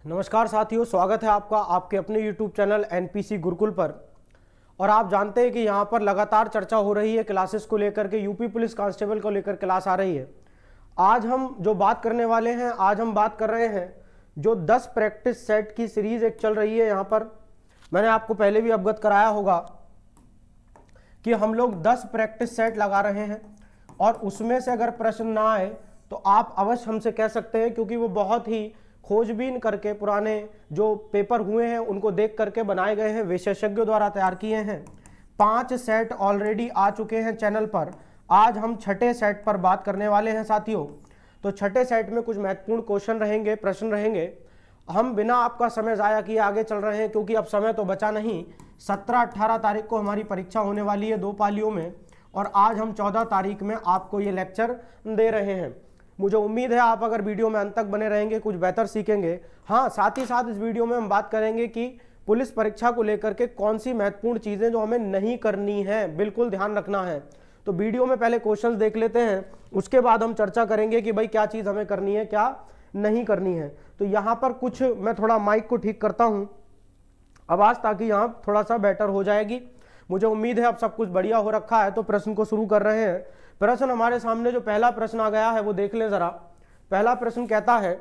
नमस्कार साथियों, स्वागत है आपका आपके अपने YouTube चैनल एनपीसी गुरुकुल पर। और आप जानते हैं कि यहाँ पर लगातार चर्चा हो रही है क्लासेस को लेकर के, यूपी पुलिस कांस्टेबल को लेकर क्लास आ रही है। आज हम जो बात करने वाले हैं, आज हम बात कर रहे हैं जो 10 प्रैक्टिस सेट की सीरीज एक चल रही है। यहाँ पर मैंने आपको पहले भी अवगत कराया होगा कि हम लोग 10 प्रैक्टिस सेट लगा रहे हैं और उसमें से अगर प्रश्न ना आए तो आप अवश्य हमसे कह सकते हैं, क्योंकि वो बहुत ही खोजबीन करके पुराने जो पेपर हुए हैं उनको देख करके बनाए गए हैं, विशेषज्ञों द्वारा तैयार किए हैं। 5 सेट ऑलरेडी आ चुके हैं चैनल पर। आज हम छठे सेट पर बात करने वाले हैं साथियों। तो छठे सेट में कुछ महत्वपूर्ण क्वेश्चन रहेंगे, प्रश्न रहेंगे। हम बिना आपका समय ज़ाया किए आगे चल रहे हैं, क्योंकि अब समय तो बचा नहीं। 17-18 तारीख को हमारी परीक्षा होने वाली है 2 पालियों में, और आज हम 14 तारीख में आपको ये लेक्चर दे रहे हैं। मुझे उम्मीद है आप अगर वीडियो में अंत तक बने रहेंगे कुछ बेहतर सीखेंगे। हाँ, साथ ही साथ इस वीडियो में हम बात करेंगे कि पुलिस परीक्षा को लेकर के कौन सी महत्वपूर्ण चीज़ें जो हमें नहीं करनी है, बिल्कुल ध्यान रखना है। तो वीडियो में पहले क्वेश्चंस देख लेते हैं, उसके बाद हम चर्चा करेंगे कि भाई क्या चीज़ हमें करनी है, क्या नहीं करनी है। तो यहाँ पर कुछ मैं थोड़ा माइक को ठीक करता हूँ आवाज़, ताकि यहाँ थोड़ा सा बेटर हो जाएगी। मुझे उम्मीद है अब सब कुछ बढ़िया हो रखा है। तो प्रश्न को शुरू कर रहे हैं। प्रश्न हमारे सामने जो पहला प्रश्न आ गया है वो देख लें जरा। पहला प्रश्न कहता है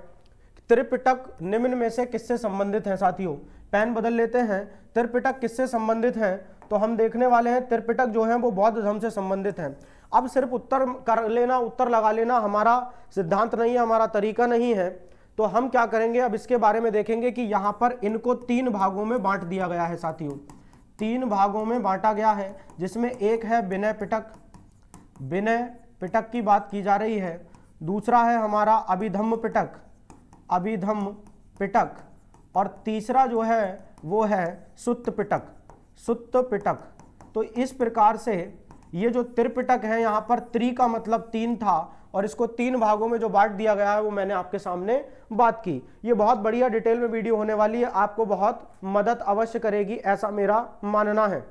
त्रिपिटक निम्न में से किससे संबंधित है। साथियों पेन बदल लेते हैं। त्रिपिटक किससे संबंधित है, तो हम देखने वाले हैं त्रिपिटक जो है वो बौद्ध धर्म से संबंधित है। अब सिर्फ उत्तर कर लेना, उत्तर लगा लेना हमारा सिद्धांत नहीं है, हमारा तरीका नहीं है। तो हम क्या करेंगे, अब इसके बारे में देखेंगे कि यहाँ पर इनको 3 भागों में बांट दिया गया है साथियों। 3 भागों में बांटा गया है, जिसमें एक है विनय पिटक, विनय पिटक की बात की जा रही है। दूसरा है हमारा अभिधम्म पिटक, अभिधम्म पिटक, और तीसरा जो है वो है सुत्त पिटक, सुत्त पिटक। तो इस प्रकार से ये जो त्रिपिटक है, यहाँ पर त्रि का मतलब 3 था, और इसको 3 भागों में जो बांट दिया गया है वो मैंने आपके सामने बात की। ये बहुत बढ़िया डिटेल में वीडियो होने वाली है, आपको बहुत मदद अवश्य करेगी, ऐसा मेरा मानना है।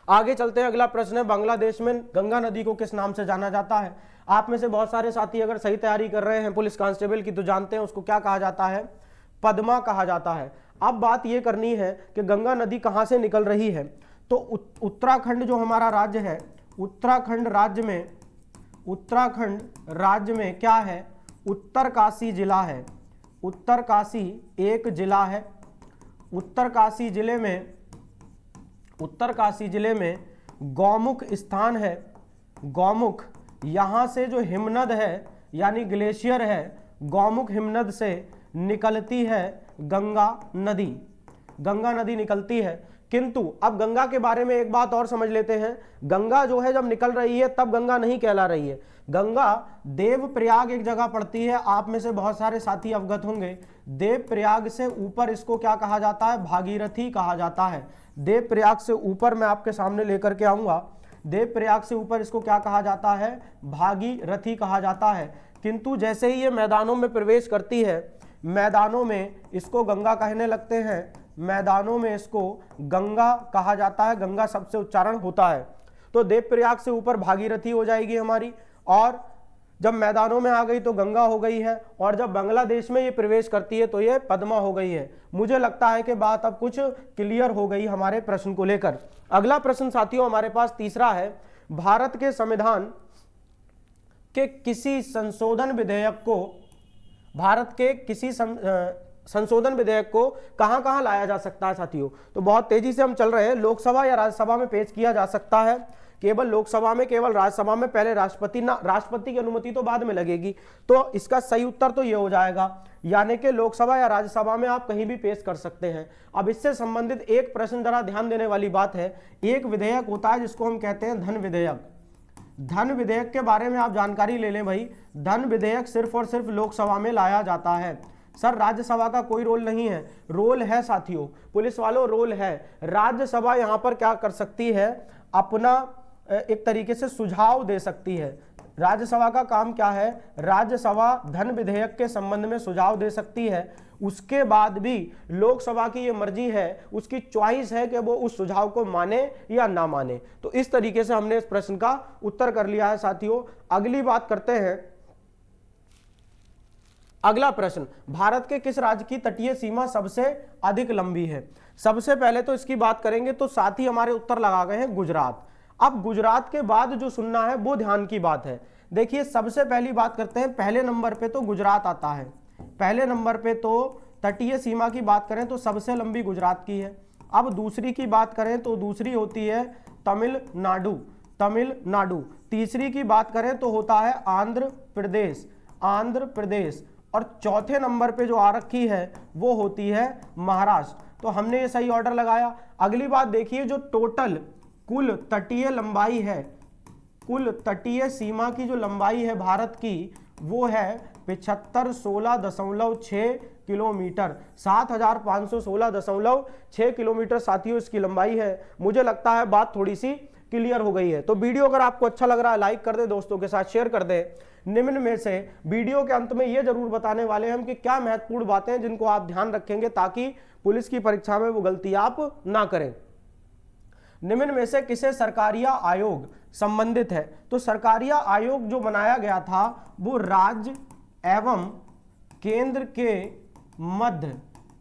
आगे चलते हैं। अगला प्रश्न है बांग्लादेश में गंगा नदी को किस नाम से जाना जाता है। आप में से बहुत सारे साथी अगर सही तैयारी कर रहे हैं पुलिस कांस्टेबल की तो जानते हैं उसको क्या कहा जाता है, पद्मा कहा जाता है। अब बात यह करनी है कि गंगा नदी कहां से निकल रही है। तो उत्तराखंड जो हमारा राज्य है, उत्तराखंड राज्य में क्या है, उत्तरकाशी जिला है। उत्तरकाशी एक जिला है। उत्तरकाशी जिले में गौमुख स्थान है। गौमुख, यहाँ से जो हिमनद है यानी ग्लेशियर है, गौमुख हिमनद से निकलती है गंगा नदी, गंगा नदी निकलती है। किंतु अब गंगा के बारे में एक बात और समझ लेते हैं। गंगा जो है जब निकल रही है तब गंगा नहीं कहला रही है। गंगा देवप्रयाग एक जगह पड़ती है, आप में से बहुत सारे साथी अवगत होंगे। देवप्रयाग से ऊपर इसको क्या कहा जाता है, भागीरथी कहा जाता है। देवप्रयाग से ऊपर मैं आपके सामने लेकर के आऊंगा। देवप्रयाग से ऊपर इसको क्या कहा जाता है, भागीरथी कहा जाता है। किंतु जैसे ही ये मैदानों में प्रवेश करती है, मैदानों में इसको गंगा कहने लगते हैं, मैदानों में इसको गंगा कहा जाता है, गंगा सबसे उच्चारण होता है। तो देवप्रयाग से ऊपर भागीरथी हो जाएगी हमारी, और जब मैदानों में आ गई तो गंगा हो गई है, और जब बांग्लादेश में ये प्रवेश करती है तो ये पद्मा हो गई है। मुझे लगता है कि बात अब कुछ क्लियर हो गई हमारे प्रश्न को लेकर। अगला प्रश्न साथियों हमारे पास तीसरा है, भारत के संविधान के किसी संशोधन विधेयक को, भारत के किसी संशोधन विधेयक को कहां कहां लाया जा सकता है साथियों। तो बहुत तेजी से हम चल रहे हैं। लोकसभा या राज्यसभा में पेश किया जा सकता है, केवल लोकसभा में, केवल राज्यसभा में पहले राष्ट्रपति ना, राष्ट्रपति की अनुमति तो बाद में लगेगी। तो इसका सही उत्तर तो ये हो जाएगा, यानी कि लोकसभा या राज्यसभा में आप कहीं भी पेश कर सकते हैं। अब इससे संबंधित एक प्रश्न जरा ध्यान देने वाली बात है। एक विधेयक होता है जिसको हम कहते हैं धन विधेयक। धन विधेयक के बारे में आप जानकारी ले लें भाई। धन विधेयक सिर्फ और सिर्फ लोकसभा में लाया जाता है। सर राज्यसभा का कोई रोल नहीं है। रोल है साथियों, पुलिस वालों रोल है। राज्यसभा यहां पर क्या कर सकती है, अपना एक तरीके से सुझाव दे सकती है। राज्यसभा का काम क्या है, राज्यसभा धन विधेयक के संबंध में सुझाव दे सकती है। उसके बाद भी लोकसभा की ये मर्जी है, उसकी चॉइस है कि वो उस सुझाव को माने या ना माने। तो इस तरीके से हमने इस प्रश्न का उत्तर कर लिया है साथियों। अगली बात करते हैं अगला प्रश्न, भारत के किस राज्य की तटीय सीमा सबसे अधिक लंबी है? सबसे पहले तो इसकी बात करेंगे तो साथ ही हमारे उत्तर लगा गए हैं गुजरात। अब गुजरात के बाद जो सुनना है वो ध्यान की बात है। देखिए सबसे पहली बात करते हैं, पहले नंबर पे तो गुजरात आता है। पहले नंबर पे तो तटीय सीमा की बात करें तो सबसे लंबी गुजरात की है। अब दूसरी की बात करें तो दूसरी होती है तमिलनाडु, तमिलनाडु। तीसरी की बात करें तो होता है आंध्र प्रदेश, आंध्र प्रदेश। और चौथे नंबर पे जो आ रखी है वो होती है महाराष्ट्र। तो हमने ये सही ऑर्डर लगाया। अगली बात देखिए, जो टोटल कुल तटीय लंबाई है, कुल तटीय सीमा की जो लंबाई है भारत की वो है 7516.6 किलोमीटर, 7516.6 किलोमीटर साथियों इसकी लंबाई है। मुझे लगता है बात थोड़ी सी क्लियर हो गई है। तो वीडियो अगर आपको अच्छा लग रहा है लाइक कर दे, दोस्तों के साथ शेयर कर दे। निम्न में से वीडियो के अंत में ये जरूर बताने वाले हैं हम कि क्या महत्वपूर्ण बातें हैं जिनको आप ध्यान रखेंगे ताकि पुलिस की परीक्षा में वो गलती आप ना करें। निम्न में से किसे सरकारिया आयोग संबंधित है? तो सरकारिया आयोग जो बनाया गया था वो राज्य एवं केंद्र के मध्य,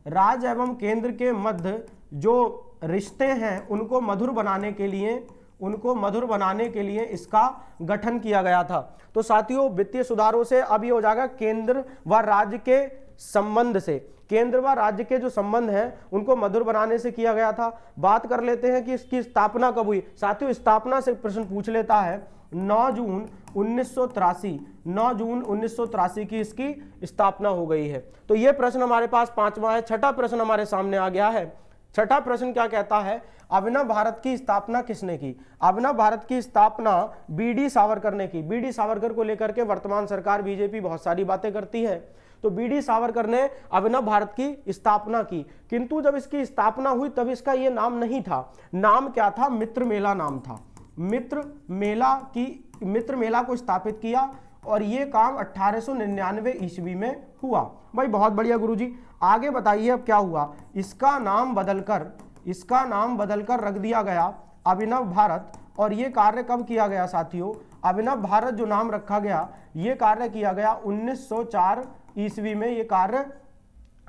राज्य एवं केंद्र के मध्य जो रिश्ते हैं उनको मधुर बनाने के लिए, उनको मधुर बनाने के लिए इसका गठन किया गया था। तो साथियों वित्तीय सुधारों से अब ये हो जाएगा केंद्र व राज्य के संबंध से, केंद्र व राज्य के जो संबंध हैं उनको मधुर बनाने से किया गया था। बात कर लेते हैं कि इसकी स्थापना कब हुई। साथियों स्थापना से प्रश्न पूछ लेता है, 9 जून 1983, 9 जून 1983 की इसकी स्थापना हो गई है। तो ये प्रश्न हमारे पास पांचवा है। छठा प्रश्न हमारे सामने आ गया है। छठा प्रश्न क्या कहता है, अभिनव भारत की स्थापना किसने की? अभिनव भारत की स्थापना बीडी सावरकर ने की। बीडी सावरकर को लेकर के वर्तमान सरकार बीजेपी बहुत सारी बातें करती है। तो बीडी सावरकर ने अभिनव भारत की स्थापना की, किंतु जब इसकी स्थापना हुई तब इसका ये नाम नहीं था। नाम क्या था? मित्र मेला नाम था। मित्र मेला को स्थापित किया और ये काम 1899 ईस्वी में हुआ। भाई बहुत बढ़िया गुरुजी, आगे बताइए अब क्या हुआ। इसका नाम बदलकर रख दिया गया अभिनव भारत। और ये कार्य कब किया गया साथियों? अभिनव भारत जो नाम रखा गया ये कार्य किया गया 1904 ईस्वी में, ये कार्य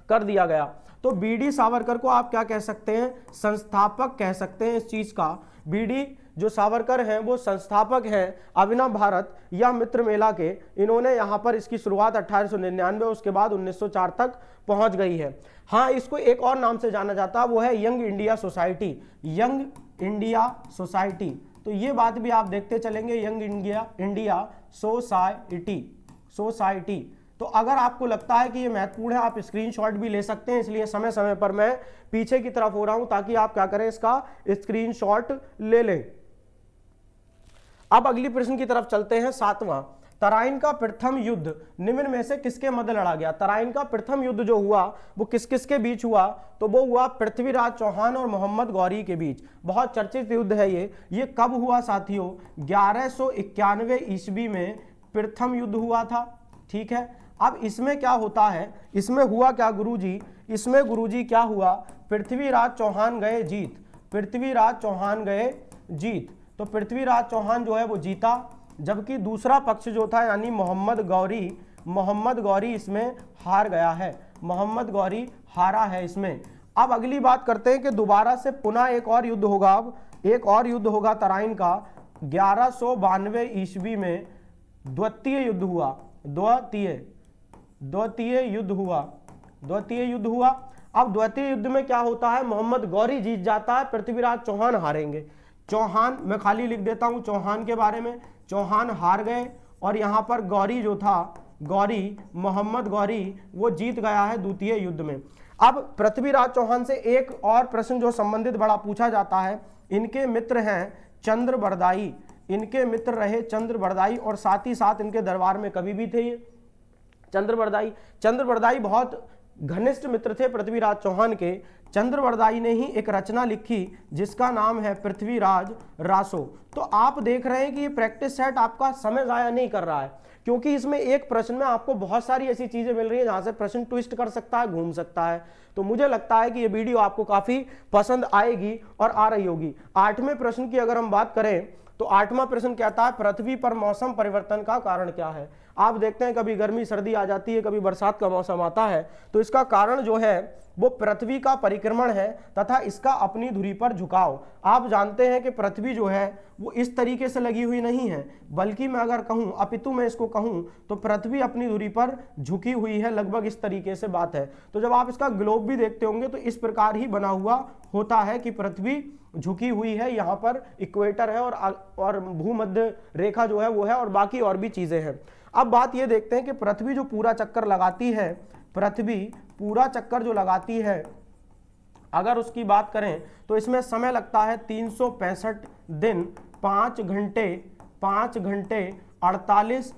कर दिया गया। तो बीडी सावरकर को आप क्या कह सकते हैं? संस्थापक कह सकते हैं इस चीज का। बीडी जो सावरकर हैं वो संस्थापक हैं अभिनव भारत या मित्र मेला के। इन्होंने यहाँ पर इसकी शुरुआत 1899 उसके बाद 1904 तक पहुंच गई है। हाँ, इसको एक और नाम से जाना जाता है, वो है young India society, young India society. तो ये बात भी आप देखते चलेंगे, यंग इंडिया सोसाइटी। तो अगर आपको लगता है कि ये महत्वपूर्ण है आप स्क्रीनशॉट भी ले सकते हैं, इसलिए समय समय पर मैं पीछे की तरफ हो रहा हूं ताकि आप क्या करें, इसका स्क्रीनशॉट ले लें। अब अगली प्रश्न की तरफ चलते हैं। सातवां, तराइन का प्रथम युद्ध निम्न में से किसके मध्य लड़ा गया? तराइन का प्रथम युद्ध जो हुआ वो किस किस के बीच हुआ? तो वो हुआ पृथ्वीराज चौहान और मोहम्मद गौरी के बीच। बहुत चर्चित युद्ध है ये कब हुआ साथियों? 1191 ईस्वी में प्रथम युद्ध हुआ था। ठीक है, अब इसमें क्या होता है, इसमें हुआ क्या गुरुजी? इसमें गुरुजी क्या हुआ? पृथ्वीराज चौहान गए जीत, पृथ्वीराज चौहान गए जीत। तो पृथ्वीराज चौहान जो है वो जीता, जबकि दूसरा पक्ष जो था यानी मोहम्मद गौरी इसमें हार गया है, मोहम्मद गौरी हारा है इसमें। अब अगली बात करते हैं कि दोबारा से पुनः एक और युद्ध होगा। अब एक और युद्ध होगा तराइन का 1192 ईस्वी में द्वितीय युद्ध हुआ, द्वितीय युद्ध हुआ। अब द्वितीय युद्ध में क्या होता है? मोहम्मद गौरी जीत जाता है, पृथ्वीराज चौहान हारेंगे। चौहान, मैं खाली लिख देता हूं चौहान के बारे में, चौहान हार गए और यहां पर गौरी जो था, मोहम्मद गौरी वो जीत गया है द्वितीय युद्ध में। अब पृथ्वीराज चौहान से एक और प्रश्न जो संबंधित बड़ा पूछा जाता है, इनके मित्र हैं चंद्रबरदाई, इनके मित्र रहे चंद्रबरदाई और साथ ही साथ इनके दरबार में कवि भी थे ये चंद्रबरदाई बहुत घनिष्ठ मित्र थे पृथ्वीराज चौहान के। चंद्रबरदाई ने ही एक रचना लिखी जिसका नाम है पृथ्वीराज रासो। तो आप देख रहे हैं कि ये प्रैक्टिस सेट आपका समय जाया नहीं कर रहा है, क्योंकि इसमें एक प्रश्न में आपको बहुत सारी ऐसी चीजें मिल रही है जहां से प्रश्न ट्विस्ट कर सकता है, घूम सकता है। तो मुझे लगता है कि ये वीडियो आपको काफी पसंद आएगी और आ रही होगी। 8वें प्रश्न की अगर हम बात करें तो 8वां प्रश्न कहता है पृथ्वी पर मौसम परिवर्तन का कारण क्या है? आप देखते हैं कभी गर्मी सर्दी आ जाती है, कभी बरसात का मौसम आता है, तो इसका कारण जो है वो पृथ्वी का परिक्रमण है तथा इसका अपनी धुरी पर झुकाव। आप जानते हैं कि पृथ्वी जो है वो इस तरीके से लगी हुई नहीं है, बल्कि मैं अगर कहूं, अपितु मैं इसको कहूं, तो पृथ्वी अपनी धुरी पर झुकी हुई है, लगभग इस तरीके से बात है। तो जब आप इसका ग्लोब भी देखते होंगे तो इस प्रकार ही बना हुआ होता है कि पृथ्वी झुकी हुई है, यहाँ पर इक्वेटर है और भूमध्य रेखा जो है वो है, और बाकी और भी चीजें हैं। अब बात ये देखते हैं कि पृथ्वी जो पूरा चक्कर लगाती है, पृथ्वी पूरा चक्कर जो लगाती है, अगर उसकी बात करें तो इसमें समय लगता है 365 दिन 5 घंटे 48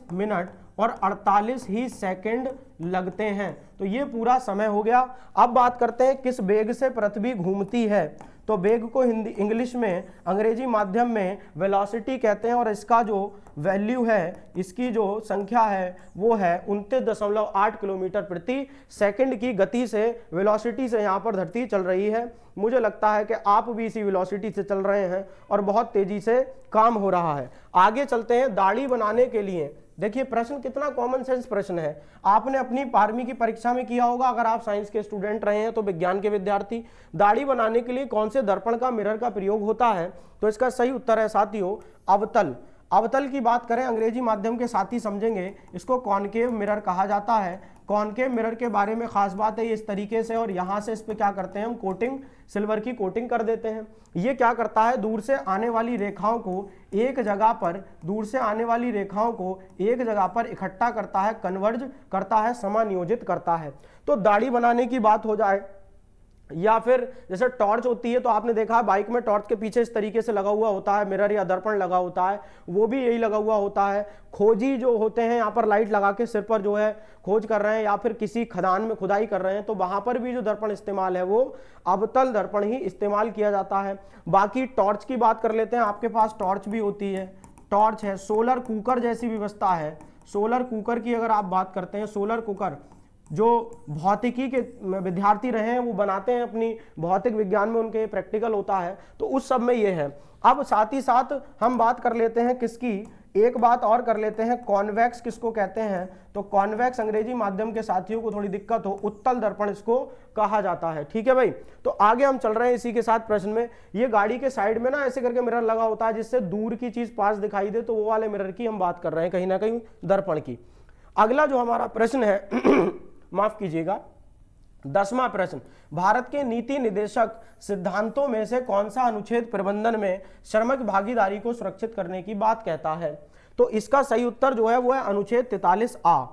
मिनट और 48 ही सेकंड लगते हैं। तो ये पूरा समय हो गया। अब बात करते हैं किस वेग से पृथ्वी घूमती है। तो वेग को हिंदी इंग्लिश में, अंग्रेजी माध्यम में वेलोसिटी कहते हैं, और इसका जो वैल्यू है, इसकी जो संख्या है वो है 29.8 किलोमीटर प्रति सेकंड की गति से, वेलोसिटी से यहाँ पर धरती चल रही है। मुझे लगता है कि आप भी इसी वेलोसिटी से चल रहे हैं और बहुत तेजी से काम हो रहा है। आगे चलते हैं। दाढ़ी बनाने के लिए, देखिए प्रश्न कितना कॉमन सेंस प्रश्न है, आपने अपनी 12वीं की परीक्षा में किया होगा अगर आप साइंस के स्टूडेंट रहे हैं तो, विज्ञान के विद्यार्थी। दाढ़ी बनाने के लिए कौन से दर्पण का, मिरर का प्रयोग होता है? तो इसका सही उत्तर है साथियों अवतल। अवतल की बात करें, अंग्रेजी माध्यम के साथी समझेंगे, इसको कॉनकेव मिरर कहा जाता है। कॉनकेव मिरर के बारे में खास बात है ये इस तरीके से, और यहाँ से इस पे क्या करते हैं हम, कोटिंग, सिल्वर की कोटिंग कर देते हैं। ये क्या करता है, दूर से आने वाली रेखाओं को एक जगह पर इकट्ठा करता है, कन्वर्ज करता है, समानियोजित करता है। तो दाढ़ी बनाने की बात हो जाए, या फिर जैसे टॉर्च होती है, तो आपने देखा है बाइक में टॉर्च के पीछे इस तरीके से लगा हुआ होता है मिरर या दर्पण लगा होता है, वो भी यही लगा हुआ होता है। खोजी जो होते हैं यहाँ पर लाइट लगा के सिर पर जो है खोज कर रहे हैं, या फिर किसी खदान में खुदाई कर रहे हैं, तो वहां पर भी जो दर्पण इस्तेमाल है वो अवतल दर्पण ही इस्तेमाल किया जाता है। बाकी टॉर्च की बात कर लेते हैं, आपके पास टॉर्च भी होती है, टॉर्च है। सोलर कुकर जैसी व्यवस्था है। सोलर कुकर की अगर आप बात करते हैं, सोलर कुकर जो भौतिकी के विद्यार्थी रहे हैं वो बनाते हैं, अपनी भौतिक विज्ञान में उनके प्रैक्टिकल होता है, तो उस सब में ये है। अब साथ ही साथ हम बात कर लेते हैं किसकी, एक बात और कर लेते हैं, कॉन्वेक्स किसको कहते हैं? तो कॉन्वेक्स अंग्रेजी माध्यम के साथियों को थोड़ी दिक्कत हो, उत्तल दर्पण इसको कहा जाता है। ठीक है भाई, तो आगे हम चल रहे हैं इसी के साथ प्रश्न में। ये गाड़ी के साइड में ना ऐसे करके मिरर लगा होता है जिससे दूर की चीज पास दिखाई दे, तो वो वाले मिरर की हम बात कर रहे हैं, कहीं ना कहीं दर्पण की। अगला जो हमारा प्रश्न है माफ कीजिएगा, 10वां प्रश्न, भारत के नीति निर्देशक सिद्धांतों में से कौन सा अनुच्छेद प्रबंधन में श्रमिक भागीदारी को सुरक्षित करने की बात कहता है? तो इसका सही उत्तर जो है वो है अनुच्छेद 43A।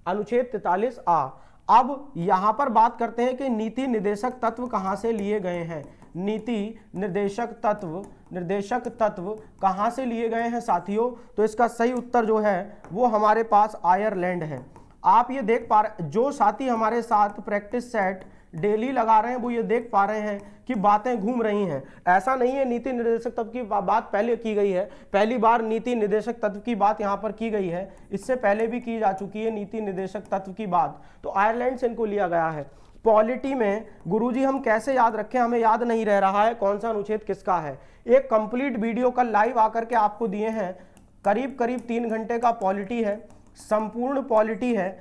अनुच्छेद 43A। अब यहां पर बात करते हैं कि नीति निर्देशक तत्व कहां से लिए गए हैं। नीति निर्देशक तत्व कहां से लिए गए हैं साथियों? तो इसका सही उत्तर जो है वो हमारे पास आयरलैंड है। आप ये देख पा रहे, जो साथी हमारे साथ प्रैक्टिस सेट डेली लगा रहे हैं वो ये देख पा रहे हैं कि बातें घूम रही हैं। ऐसा नहीं है नीति निर्देशक तत्व की बात पहले की गई है, पहली बार नीति निर्देशक तत्व की बात यहाँ पर की गई है, इससे पहले भी की जा चुकी है नीति निर्देशक तत्व की बात, तो आयरलैंड से इनको लिया गया है। पॉलिटी में गुरुजी हम कैसे याद रखें, हमें याद नहीं रह रहा है कौन सा अनुच्छेद किसका है। एक कंप्लीट वीडियो कल लाइव आकर के आपको दिए हैं, करीब 3 घंटे का पॉलिटी है, संपूर्ण पॉलिटी है।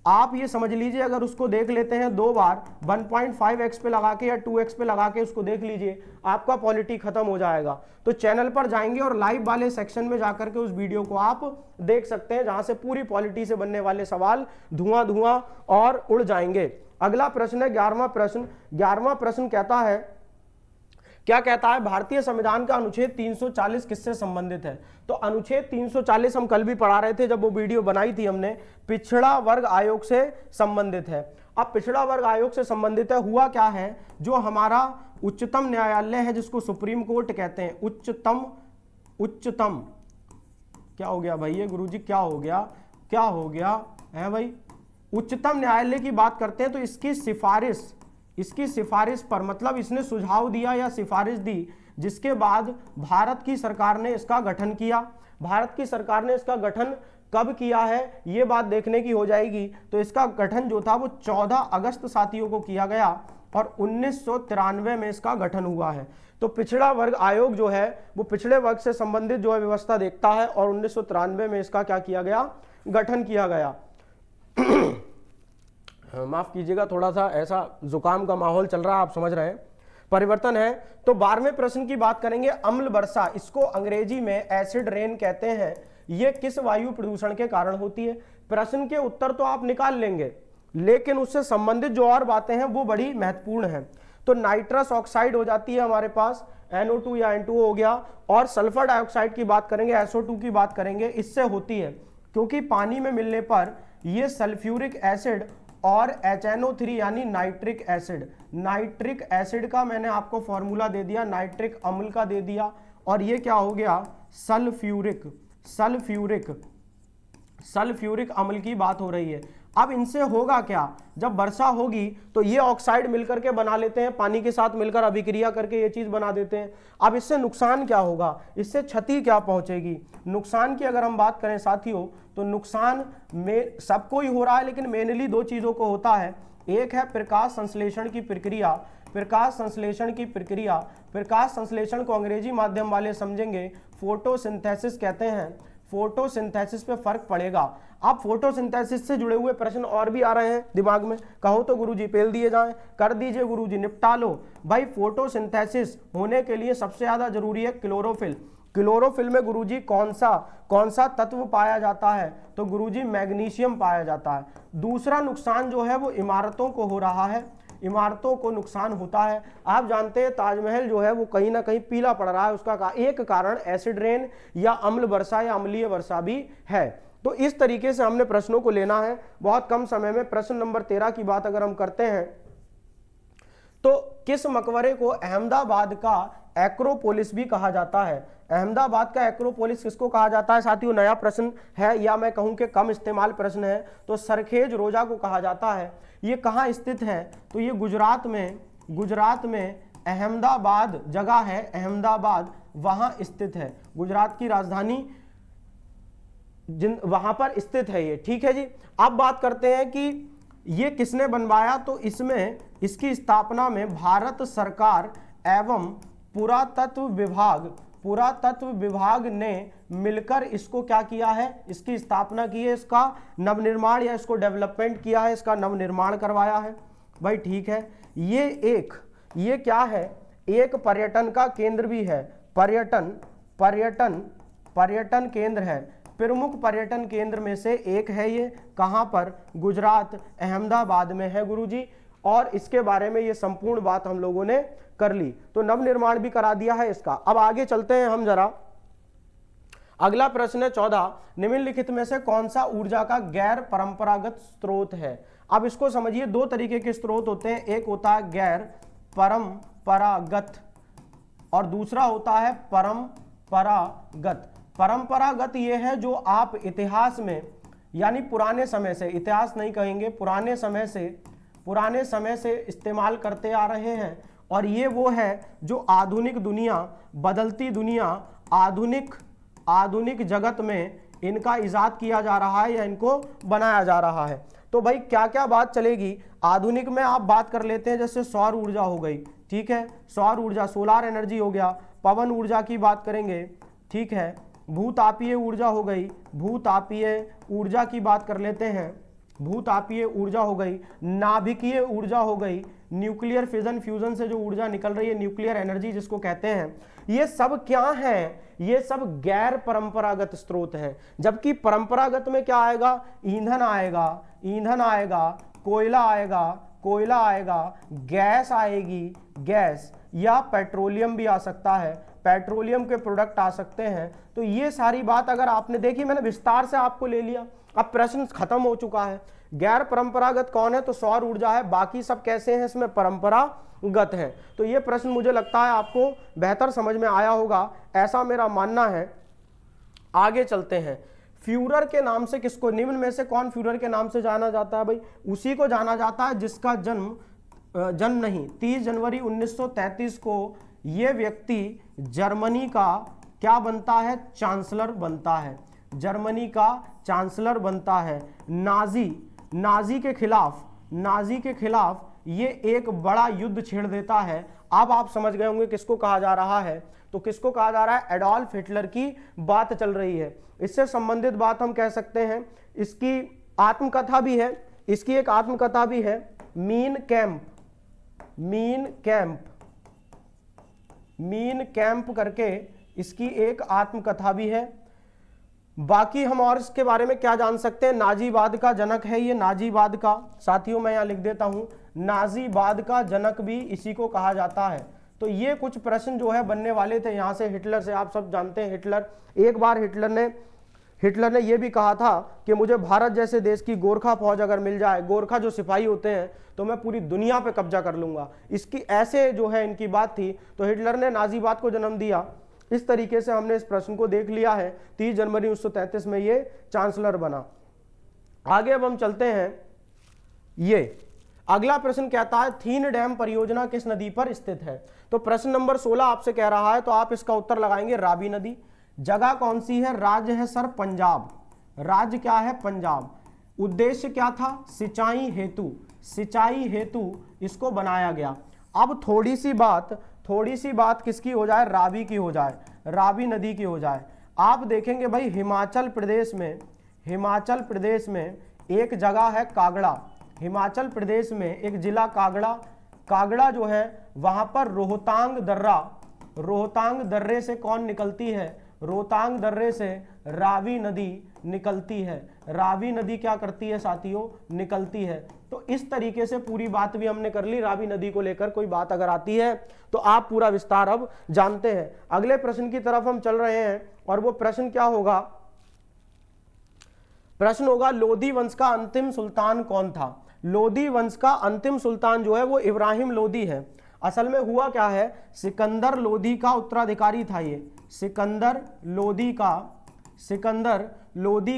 आप ये समझ लीजिए अगर उसको देख लेते हैं 2 बार 1.5x पे लगा के या 2x पे लगा के उसको देख लीजिए, आपका पॉलिटी खत्म हो जाएगा। तो चैनल पर जाएंगे और लाइव वाले सेक्शन में जाकर के उस वीडियो को आप देख सकते हैं, जहां से पूरी पॉलिटी से बनने वाले सवाल धुआं और उड़ जाएंगे। अगला प्रश्न है 11वां प्रश्न। 11वां प्रश्न कहता है, क्या कहता है, भारतीय संविधान का अनुच्छेद 340 किससे संबंधित है? तो अनुच्छेद 340 हम कल भी पढ़ा रहे थे जब वो वीडियो बनाई थी हमने, पिछड़ा वर्ग आयोग से संबंधित है। अब पिछड़ा वर्ग आयोग से संबंधित है, हुआ क्या है, जो हमारा उच्चतम न्यायालय है जिसको सुप्रीम कोर्ट कहते हैं, उच्चतम क्या हो गया भाई, ये गुरुजी क्या हो गया है भाई, उच्चतम न्यायालय की बात करते हैं तो इसकी सिफारिश पर, मतलब इसने सुझाव दिया या सिफारिश दी, जिसके बाद भारत की सरकार ने इसका गठन किया। भारत की सरकार ने इसका गठन कब किया है ये बात देखने की हो जाएगी। तो इसका गठन जो था वो 14 अगस्त साथियों को किया गया, और 1993 में इसका गठन हुआ है। तो पिछड़ा वर्ग आयोग जो है वो पिछड़े वर्ग से संबंधित जो है व्यवस्था देखता है और 1993 में इसका क्या किया गया, गठन किया गया। माफ कीजिएगा, थोड़ा सा ऐसा जुकाम का माहौल चल रहा है, आप समझ रहे हैं, परिवर्तन है। तो 12वें प्रश्न की बात करेंगे, अम्ल वर्षा, इसको अंग्रेजी में एसिड रेन कहते हैं, ये किस वायु प्रदूषण के कारण होती है। प्रश्न के उत्तर तो आप निकाल लेंगे, लेकिन उससे संबंधित जो और बातें हैं वो बड़ी महत्वपूर्ण हैं। तो नाइट्रस ऑक्साइड हो जाती है हमारे पास, NO2 या N2 हो गया, और सल्फर डाइऑक्साइड की बात करेंगे, SO2 की बात करेंगे, इससे होती है क्योंकि पानी में मिलने पर ये सल्फ्यूरिक एसिड और HNO3 यानी नाइट्रिक एसिड, नाइट्रिक एसिड का मैंने आपको फॉर्मूला दे दिया, नाइट्रिक अम्ल का दे दिया, और ये क्या हो गया, सल्फ्यूरिक सल्फ्यूरिक सल्फ्यूरिक अम्ल की बात हो रही है। अब इनसे होगा क्या, जब वर्षा होगी तो ये ऑक्साइड मिलकर के बना लेते हैं, पानी के साथ मिलकर अभिक्रिया करके ये चीज बना देते हैं। अब इससे नुकसान क्या होगा, इससे क्षति क्या पहुंचेगी। नुकसान की अगर हम बात करें साथियों, तो नुकसान में सबको ही हो रहा है, लेकिन मेनली दो चीजों को होता है। एक है प्रकाश संश्लेषण की प्रक्रिया, प्रकाश संश्लेषण की प्रक्रिया, प्रकाश संश्लेषण को अंग्रेजी माध्यम वाले समझेंगे फोटोसिंथेसिस कहते हैं। फोटोसिंथेसिस पे फर्क पड़ेगा। अब फोटोसिंथेसिस से जुड़े हुए प्रश्न और भी आ रहे हैं दिमाग में, कहो तो गुरुजी पेल दिए जाएं, कर दीजिए गुरुजी, निपटा लो भाई। फोटोसिंथेसिस होने के लिए सबसे ज्यादा जरूरी है क्लोरोफिल। क्लोरोफिल में गुरुजी कौन सा तत्व पाया जाता है, तो गुरुजी मैग्नीशियम पाया जाता है। दूसरा नुकसान जो है वो इमारतों को हो रहा है, इमारतों को नुकसान होता है। आप जानते हैं ताजमहल जो है वो कहीं ना कहीं पीला पड़ रहा है, उसका एक कारण एसिड रेन या अम्ल वर्षा या अम्लीय वर्षा भी है। तो इस तरीके से हमने प्रश्नों को लेना है बहुत कम समय में। प्रश्न नंबर 13 की बात अगर हम करते हैं, तो किस मकबरे को अहमदाबाद का एक्रोपोलिस भी कहा जाता है। अहमदाबाद का एक्रोपोलिस किसको कहा जाता है साथियों, नया प्रश्न है या मैं कहूं कि कम इस्तेमाल प्रश्न है। तो सरखेज रोजा को कहा जाता है। ये कहाँ स्थित है, तो ये गुजरात में अहमदाबाद जगह है, अहमदाबाद वहां स्थित है, गुजरात की राजधानी वहां पर स्थित है ये, ठीक है जी। अब बात करते हैं कि ये किसने बनवाया, तो इसमें इसकी स्थापना में भारत सरकार एवं पुरातत्व विभाग ने मिलकर इसको क्या किया है, इसकी स्थापना की है, इसका नवनिर्माण या इसको डेवलपमेंट किया है, इसका नवनिर्माण करवाया है भाई, ठीक है। ये क्या है, एक पर्यटन का केंद्र भी है, पर्यटन केंद्र है, प्रमुख पर्यटन केंद्र में से एक है ये। कहां पर, गुजरात अहमदाबाद में है गुरुजी। और इसके बारे में ये संपूर्ण बात हम लोगों ने कर ली, तो नवनिर्माण भी करा दिया है इसका। अब आगे चलते हैं हम जरा, अगला प्रश्न है 14, निम्नलिखित में से कौन सा ऊर्जा का गैर परंपरागत स्रोत है। अब इसको समझिए, दो तरीके के स्रोत होते हैं, एक होता है गैर परंपरागत और दूसरा होता है परंपरागत। परंपरागत ये है जो आप इतिहास में यानी पुराने समय से, इतिहास नहीं कहेंगे, पुराने समय से इस्तेमाल करते आ रहे हैं। और ये वो है जो आधुनिक दुनिया, बदलती दुनिया, आधुनिक जगत में इनका इजाद किया जा रहा है या इनको बनाया जा रहा है। तो भाई क्या क्या बात चलेगी, आधुनिक में आप बात कर लेते हैं, जैसे सौर ऊर्जा हो गई, ठीक है, सौर ऊर्जा, सोलार एनर्जी हो गया, पवन ऊर्जा की बात करेंगे, ठीक है, भूतापीय ऊर्जा हो गई, भूतापीय ऊर्जा की बात कर लेते हैं, भूतापीय ऊर्जा हो गई, नाभिकीय ऊर्जा हो गई, न्यूक्लियर फिजन फ्यूजन से जो ऊर्जा निकल रही है, न्यूक्लियर एनर्जी जिसको कहते हैं, ये सब क्या है, ये सब गैर परंपरागत स्रोत हैं। जबकि परंपरागत में क्या आएगा, ईंधन आएगा, कोयला आएगा, गैस आएगी, गैस या पेट्रोलियम भी आ सकता है, पेट्रोलियम के प्रोडक्ट आ सकते हैं। तो ये सारी बात अगर आपने देखी, मैंने विस्तार से आपको ले लिया, अब प्रश्न खत्म हो चुका है। गैर परंपरागत कौन है, तो सौर ऊर्जा है, बाकी सब कैसे हैं, इसमें परंपरागत हैं। तो ये प्रश्न मुझे लगता है आपको बेहतर समझ में आया होगा, ऐसा मेरा मानना है। आगे चलते हैं, फ्यूरर के नाम से किसको, निम्न में से कौन फ्यूरर के नाम से जाना जाता है भाई, उसी को जाना जाता है जिसका जन्म नहीं 30 जनवरी 1933 को ये व्यक्ति जर्मनी का क्या बनता है, चांसलर बनता है, जर्मनी का चांसलर बनता है। नाजी के खिलाफ ये एक बड़ा युद्ध छेड़ देता है। अब आप समझ गए होंगे किसको कहा जा रहा है। तो किसको कहा जा रहा है? एडोल्फ हिटलर की बात चल रही है। इससे संबंधित बात हम कह सकते हैं, इसकी आत्मकथा भी है, इसकी एक आत्मकथा भी है, mean camp, mean camp, mean camp करके इसकी एक आत्मकथा भी है। बाकी हम और इसके बारे में क्या जान सकते हैं? नाजीवाद का जनक है ये, नाजीवाद का, साथियों मैं यहां लिख देता हूं, नाजीवाद का जनक भी इसी को कहा जाता है। तो ये कुछ प्रश्न जो है बनने वाले थे यहां से हिटलर से। आप सब जानते हैं हिटलर, एक बार हिटलर ने यह भी कहा था कि मुझे भारत जैसे देश की गोरखा फौज अगर मिल जाए, गोरखा जो सिपाही होते हैं, तो मैं पूरी दुनिया पे कब्जा कर लूंगा। इसकी ऐसे जो है इनकी बात थी। तो हिटलर ने नाजीवाद को जन्म दिया। इस तरीके से हमने इस प्रश्न को देख लिया है। 30 जनवरी 1933 में ये चांसलर बना। आगे अब हम चलते हैं। ये अगला प्रश्न कहता है थीन डैम परियोजना किस नदी पर स्थित है? तो प्रश्न नंबर 16 आपसे कह रहा है, तो आप इसका उत्तर लगाएंगे रावी नदी। जगह कौन सी है? राज्य है सर पंजाब। राज्य क्या है? पंजाब। उद्देश्य क्या था? सिंचाई हेतु, सिंचाई हेतु इसको बनाया गया। अब थोड़ी सी बात किसकी हो जाए? रावी की हो जाए, रावी नदी की हो जाए। आप देखेंगे भाई हिमाचल प्रदेश में एक जगह है कागड़ा, हिमाचल प्रदेश में एक जिला कागड़ा जो है वहां पर रोहतांग दर्रे से कौन निकलती है? रोहतांग दर्रे से रावी नदी निकलती है। रावी नदी क्या करती है साथियों? निकलती है। तो इस तरीके से पूरी बात भी हमने कर ली। रावी नदी को लेकर कोई बात अगर आती है तो आप पूरा विस्तार अब जानते हैं। अगले प्रश्न की तरफ हम चल रहे हैं और वो प्रश्न क्या होगा? प्रश्न होगा लोधी वंश का अंतिम सुल्तान कौन था? लोधी वंश का अंतिम सुल्तान जो है वो इब्राहिम लोधी है। असल में हुआ क्या है, सिकंदर लोधी का उत्तराधिकारी था ये, सिकंदर लोधी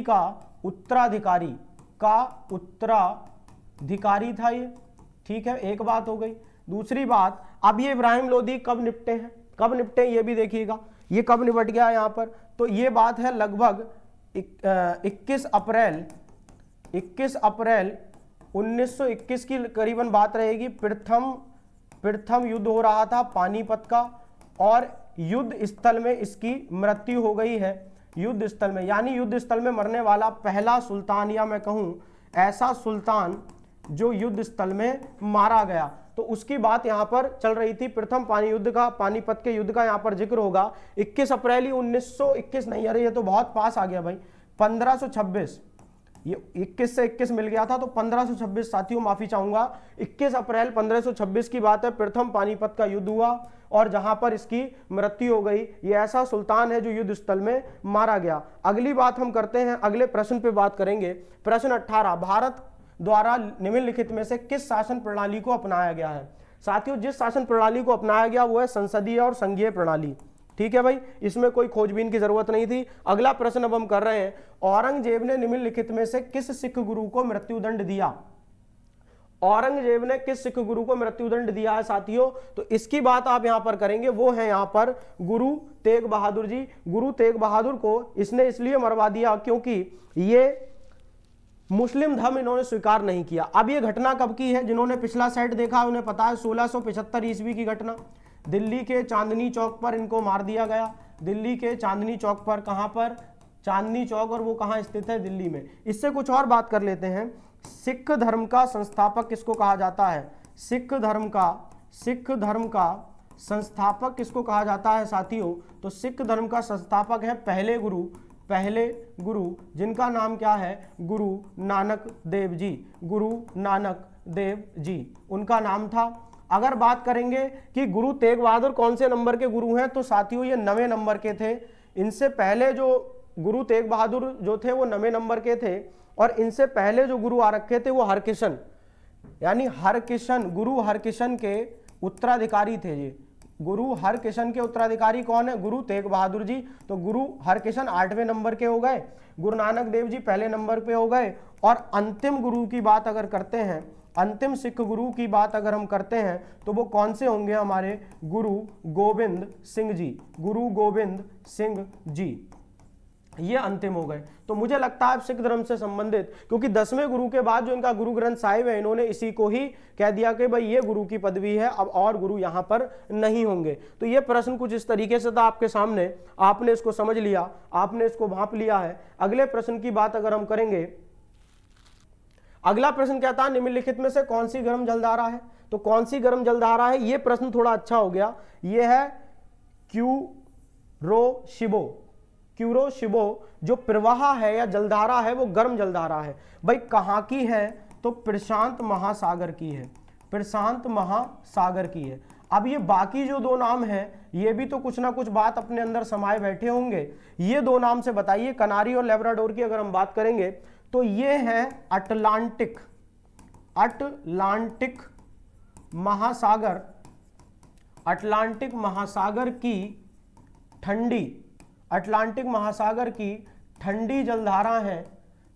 का उत्तराधिकारी था ये। ठीक है, एक बात हो गई। दूसरी बात, अब ये इब्राहिम लोधी कब निपटे ये भी देखिएगा, ये कब निपट गया यहाँ पर। तो ये बात है लगभग 21 अप्रैल 1921 की करीबन बात रहेगी। प्रथम युद्ध हो रहा था पानीपत का और युद्ध स्थल में इसकी मृत्यु हो गई है। युद्ध स्थल में, यानी युद्ध स्थल में मरने वाला पहला सुल्तान, या मैं कहूं ऐसा सुल्तान जो युद्ध स्थल में मारा गया। तो उसकी बात यहां पर चल रही थी। प्रथम पानीपत के युद्ध का यहां पर जिक्र होगा। 21 अप्रैल 1921 नहीं, अरे ये तो बहुत पास आ गया भाई, 1526। ये 21 से 21 मिल गया था तो 1526 साथियों, माफी चाहूंगा। 21 अप्रैल 1526 की बात है, प्रथम पानीपत का युद्ध हुआ और जहां पर इसकी मृत्यु हो गई। ये ऐसा सुल्तान है जो युद्ध स्थल में मारा गया। अगली बात हम करते हैं, अगले प्रश्न पे बात करेंगे। प्रश्न 18, भारत द्वारा निम्नलिखित में से किस शासन प्रणाली को अपनाया गया है? साथियों, जिस शासन प्रणाली को अपनाया गया वो है संसदीय और संघीय प्रणाली। ठीक है भाई, इसमें कोई खोजबीन की जरूरत नहीं थी। अगला प्रश्न अब हम कर रहे हैं, औरंगजेब ने निम्नलिखित में से किस सिख गुरु को मृत्युदंड दिया? औरंगजेब ने किस सिख गुरु को मृत्युदंड दिया है साथियों? तो इसकी बात आप यहां पर करेंगे, वो है यहां पर गुरु तेग बहादुर जी। गुरु तेग बहादुर को इसने इसलिए मरवा दिया क्योंकि ये मुस्लिम धर्म इन्होंने स्वीकार नहीं किया। अब ये घटना कब की है? जिन्होंने पिछला सेट देखा उन्हें पता है, 1675 ईस्वी की घटना। दिल्ली के चांदनी चौक पर इनको मार दिया गया। दिल्ली के चांदनी चौक पर, कहां पर? चांदनी चौक, और वो कहां स्थित है? दिल्ली में। इससे कुछ और बात कर लेते हैं। सिख धर्म का संस्थापक किसको कहा जाता है? सिख धर्म का संस्थापक किसको कहा जाता है साथियों? तो सिख धर्म का संस्थापक है पहले गुरु, जिनका नाम क्या है? गुरु नानक देव जी। गुरु नानक देव जी उनका नाम था। अगर बात करेंगे कि गुरु तेग बहादुर कौन से नंबर के गुरु हैं, तो साथियों ये 9वें नंबर के थे। इनसे पहले जो गुरु तेग बहादुर जो थे वो 9वें नंबर के थे, और इनसे पहले जो गुरु आ रखे थे वो हरकिशन, यानी गुरु हरकिशन के उत्तराधिकारी थे। ये गुरु हरकिशन के उत्तराधिकारी कौन है? गुरु तेग बहादुर जी। तो गुरु हरकिशन 8वें नंबर के हो गए, गुरु नानक देव जी पहले नंबर पे हो गए। और अंतिम गुरु की बात अगर करते हैं, अंतिम सिख गुरु की बात अगर हम करते हैं, तो वो कौन से होंगे? हमारे गुरु गोविंद सिंह जी। गुरु गोविंद सिंह जी, ये अंतिम हो गए। तो मुझे लगता है सिख धर्म से संबंधित, क्योंकि 10वें गुरु के बाद जो इनका गुरु ग्रंथ साहिब है, इन्होंने इसी को ही कह दिया कि भाई ये गुरु की पदवी है, अब और गुरु यहां पर नहीं होंगे। तो ये प्रश्न कुछ इस तरीके से था आपके सामने, आपने इसको समझ लिया, आपने इसको भांप लिया है। अगले प्रश्न की बात अगर हम करेंगे, अगला प्रश्न कहता है निम्नलिखित में से कौन सी गर्म जलधारा है। तो कौन सी गर्म जलधारा है, ये प्रश्न थोड़ा अच्छा हो गया। ये है क्यूरोशिबो। क्यूरोशिबो जो प्रवाह है या जलधारा है वो गर्म जलधारा है। भाई कहाँ की है, तो प्रशांत महासागर की है, प्रशांत महासागर की है। अब ये बाकी जो दो नाम हैं, ये भी तो कुछ ना कुछ बात अपने अंदर समाये बैठे होंगे। ये दो नाम से बताइए, कनारी और लेब्राडोर की अगर हम बात करेंगे तो ये है अटलांटिक, अटलांटिक महासागर, अटलांटिक महासागर की ठंडी, अटलांटिक महासागर की ठंडी जलधारा है।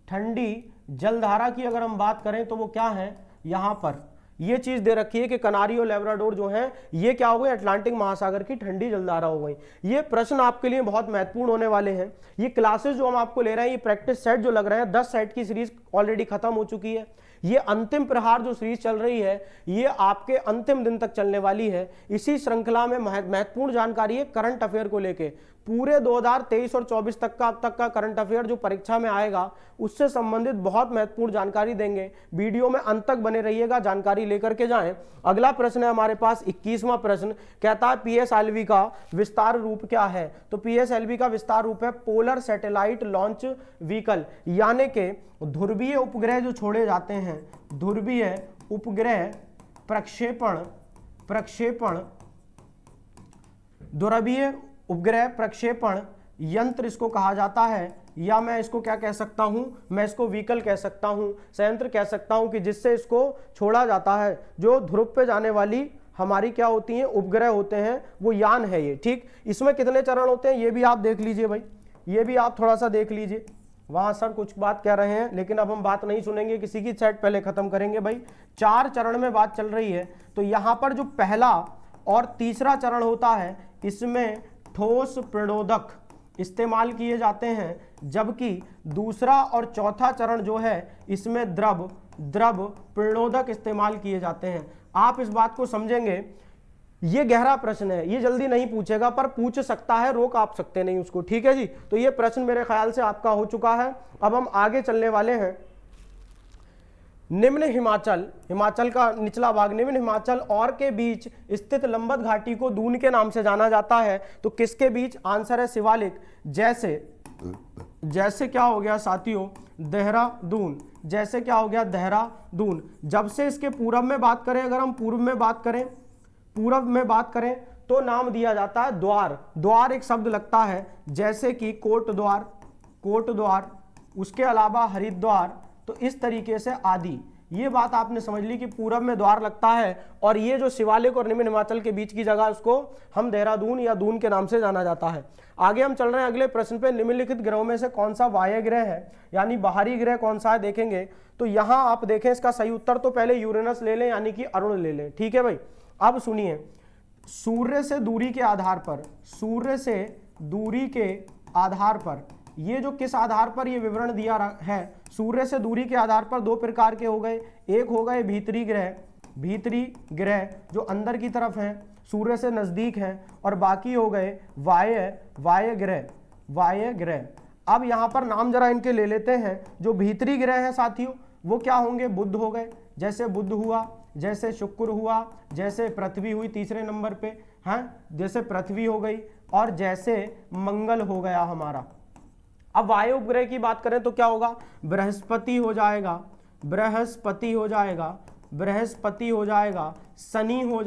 ठंडी जलधारा की अगर हम बात करें तो वो क्या है, यहां पर ये चीज दे रखी है कि कनारी और लेब्राडोर जो है ये क्या हो गए, अटलांटिक महासागर की ठंडी जलधारा हो गई। ये प्रश्न आपके लिए बहुत महत्वपूर्ण होने वाले हैं। ये क्लासेस जो हम आपको ले रहे हैं, ये प्रैक्टिस सेट जो लग रहे हैं, 10 सेट की सीरीज ऑलरेडी खत्म हो चुकी है। ये अंतिम प्रहार जो सीरीज चल रही है, ये आपके अंतिम दिन तक चलने वाली है। इसी श्रृंखला में महत्वपूर्ण जानकारी है करंट अफेयर को लेके। पूरे 2023 और 24 तक का करंट अफेयर जो परीक्षा में आएगा, उससे संबंधित बहुत महत्वपूर्ण जानकारी देंगे। वीडियो में अंत तक बने रहिएगा, जानकारी लेकर के जाएं। अगला प्रश्न है हमारे पास 21वां प्रश्न, कहता है पीएसएलवी का विस्तार रूप क्या है। तो पीएसएलवी का विस्तार रूप है पोलर सैटेलाइट लॉन्च व्हीकल, यानी कि ध्रुवीय उपग्रह जो छोड़े जाते हैं, ध्रुवीय उपग्रह प्रक्षेपण, ध्रुवीय उपग्रह प्रक्षेपण यंत्र इसको कहा जाता है। या मैं इसको क्या कह सकता हूं, मैं इसको व्हीकल कह सकता हूं, संयंत्र कह सकता हूं कि जिससे इसको छोड़ा जाता है। जो ध्रुव पे जाने वाली हमारी क्या होती हैं, उपग्रह होते हैं, वो यान है ये। ठीक, इसमें कितने चरण होते हैं ये भी आप देख लीजिए भाई, ये भी आप थोड़ा सा देख लीजिए। वहां सर कुछ बात कह रहे हैं, लेकिन अब हम बात नहीं सुनेंगे, किसी की सेट पहले खत्म करेंगे भाई। 4 चरण में बात चल रही है। तो यहां पर जो पहला और तीसरा चरण होता है, इसमें ठोस प्रणोदक इस्तेमाल किए जाते हैं, जबकि दूसरा और चौथा चरण जो है इसमें द्रव प्रणोदक इस्तेमाल किए जाते हैं। आप इस बात को समझेंगे। ये गहरा प्रश्न है, ये जल्दी नहीं पूछेगा पर पूछ सकता है, रोक आप सकते नहीं उसको। ठीक है जी, तो ये प्रश्न मेरे ख्याल से आपका हो चुका है। अब हम आगे चलने वाले हैं। निम्न हिमाचल, हिमाचल का निचला भाग, निम्न हिमाचल और के बीच स्थित लंबत घाटी को दून के नाम से जाना जाता है। तो किसके बीच, आंसर है शिवालिक। जैसे क्या हो गया साथियों, देहरादून, जैसे क्या हो गया, देहरादून। जब से इसके पूर्व में बात करें, अगर हम पूर्व में बात करें तो नाम दिया जाता है द्वार। द्वार एक शब्द लगता है, जैसे कि कोट द्वार, उसके अलावा हरिद्वार। तो इस तरीके से आदि, ये बात आपने समझ ली कि पूरब में द्वार लगता है, और ये जो शिवालिक और निम्न हिमाचल के बीच की जगह, उसको हम देहरादून या दून के नाम से जाना जाता है। आगे हम चल रहे हैं अगले प्रश्न पे। निम्नलिखित ग्रहों में से कौन सा बाह्य ग्रह है, यानी बाहरी ग्रह कौन सा है, देखेंगे। तो यहां आप देखें, इसका सही उत्तर तो पहले यूरेनस ले लें, यानी कि अरुण ले लें। ठीक है भाई, अब सुनिए, सूर्य से दूरी के आधार पर, सूर्य से दूरी के आधार पर, ये जो किस आधार पर ये विवरण दिया है, सूर्य से दूरी के आधार पर 2 प्रकार के हो गए। एक हो गए भीतरी ग्रह जो अंदर की तरफ हैं, सूर्य से नजदीक हैं, और बाकी हो गए वाय ग्रह। अब यहां पर नाम जरा इनके ले लेते हैं। जो भीतरी ग्रह हैं साथियों, वो क्या होंगे, बुध हो गए, जैसे बुध हुआ, जैसे शुक्र हुआ, जैसे पृथ्वी हुई तीसरे नंबर पे, हाँ, जैसे पृथ्वी हो गई, और जैसे मंगल हो गया हमारा। अब वायु उपग्रह की बात करें तो क्या होगा, बृहस्पति हो जाएगा, शनि हो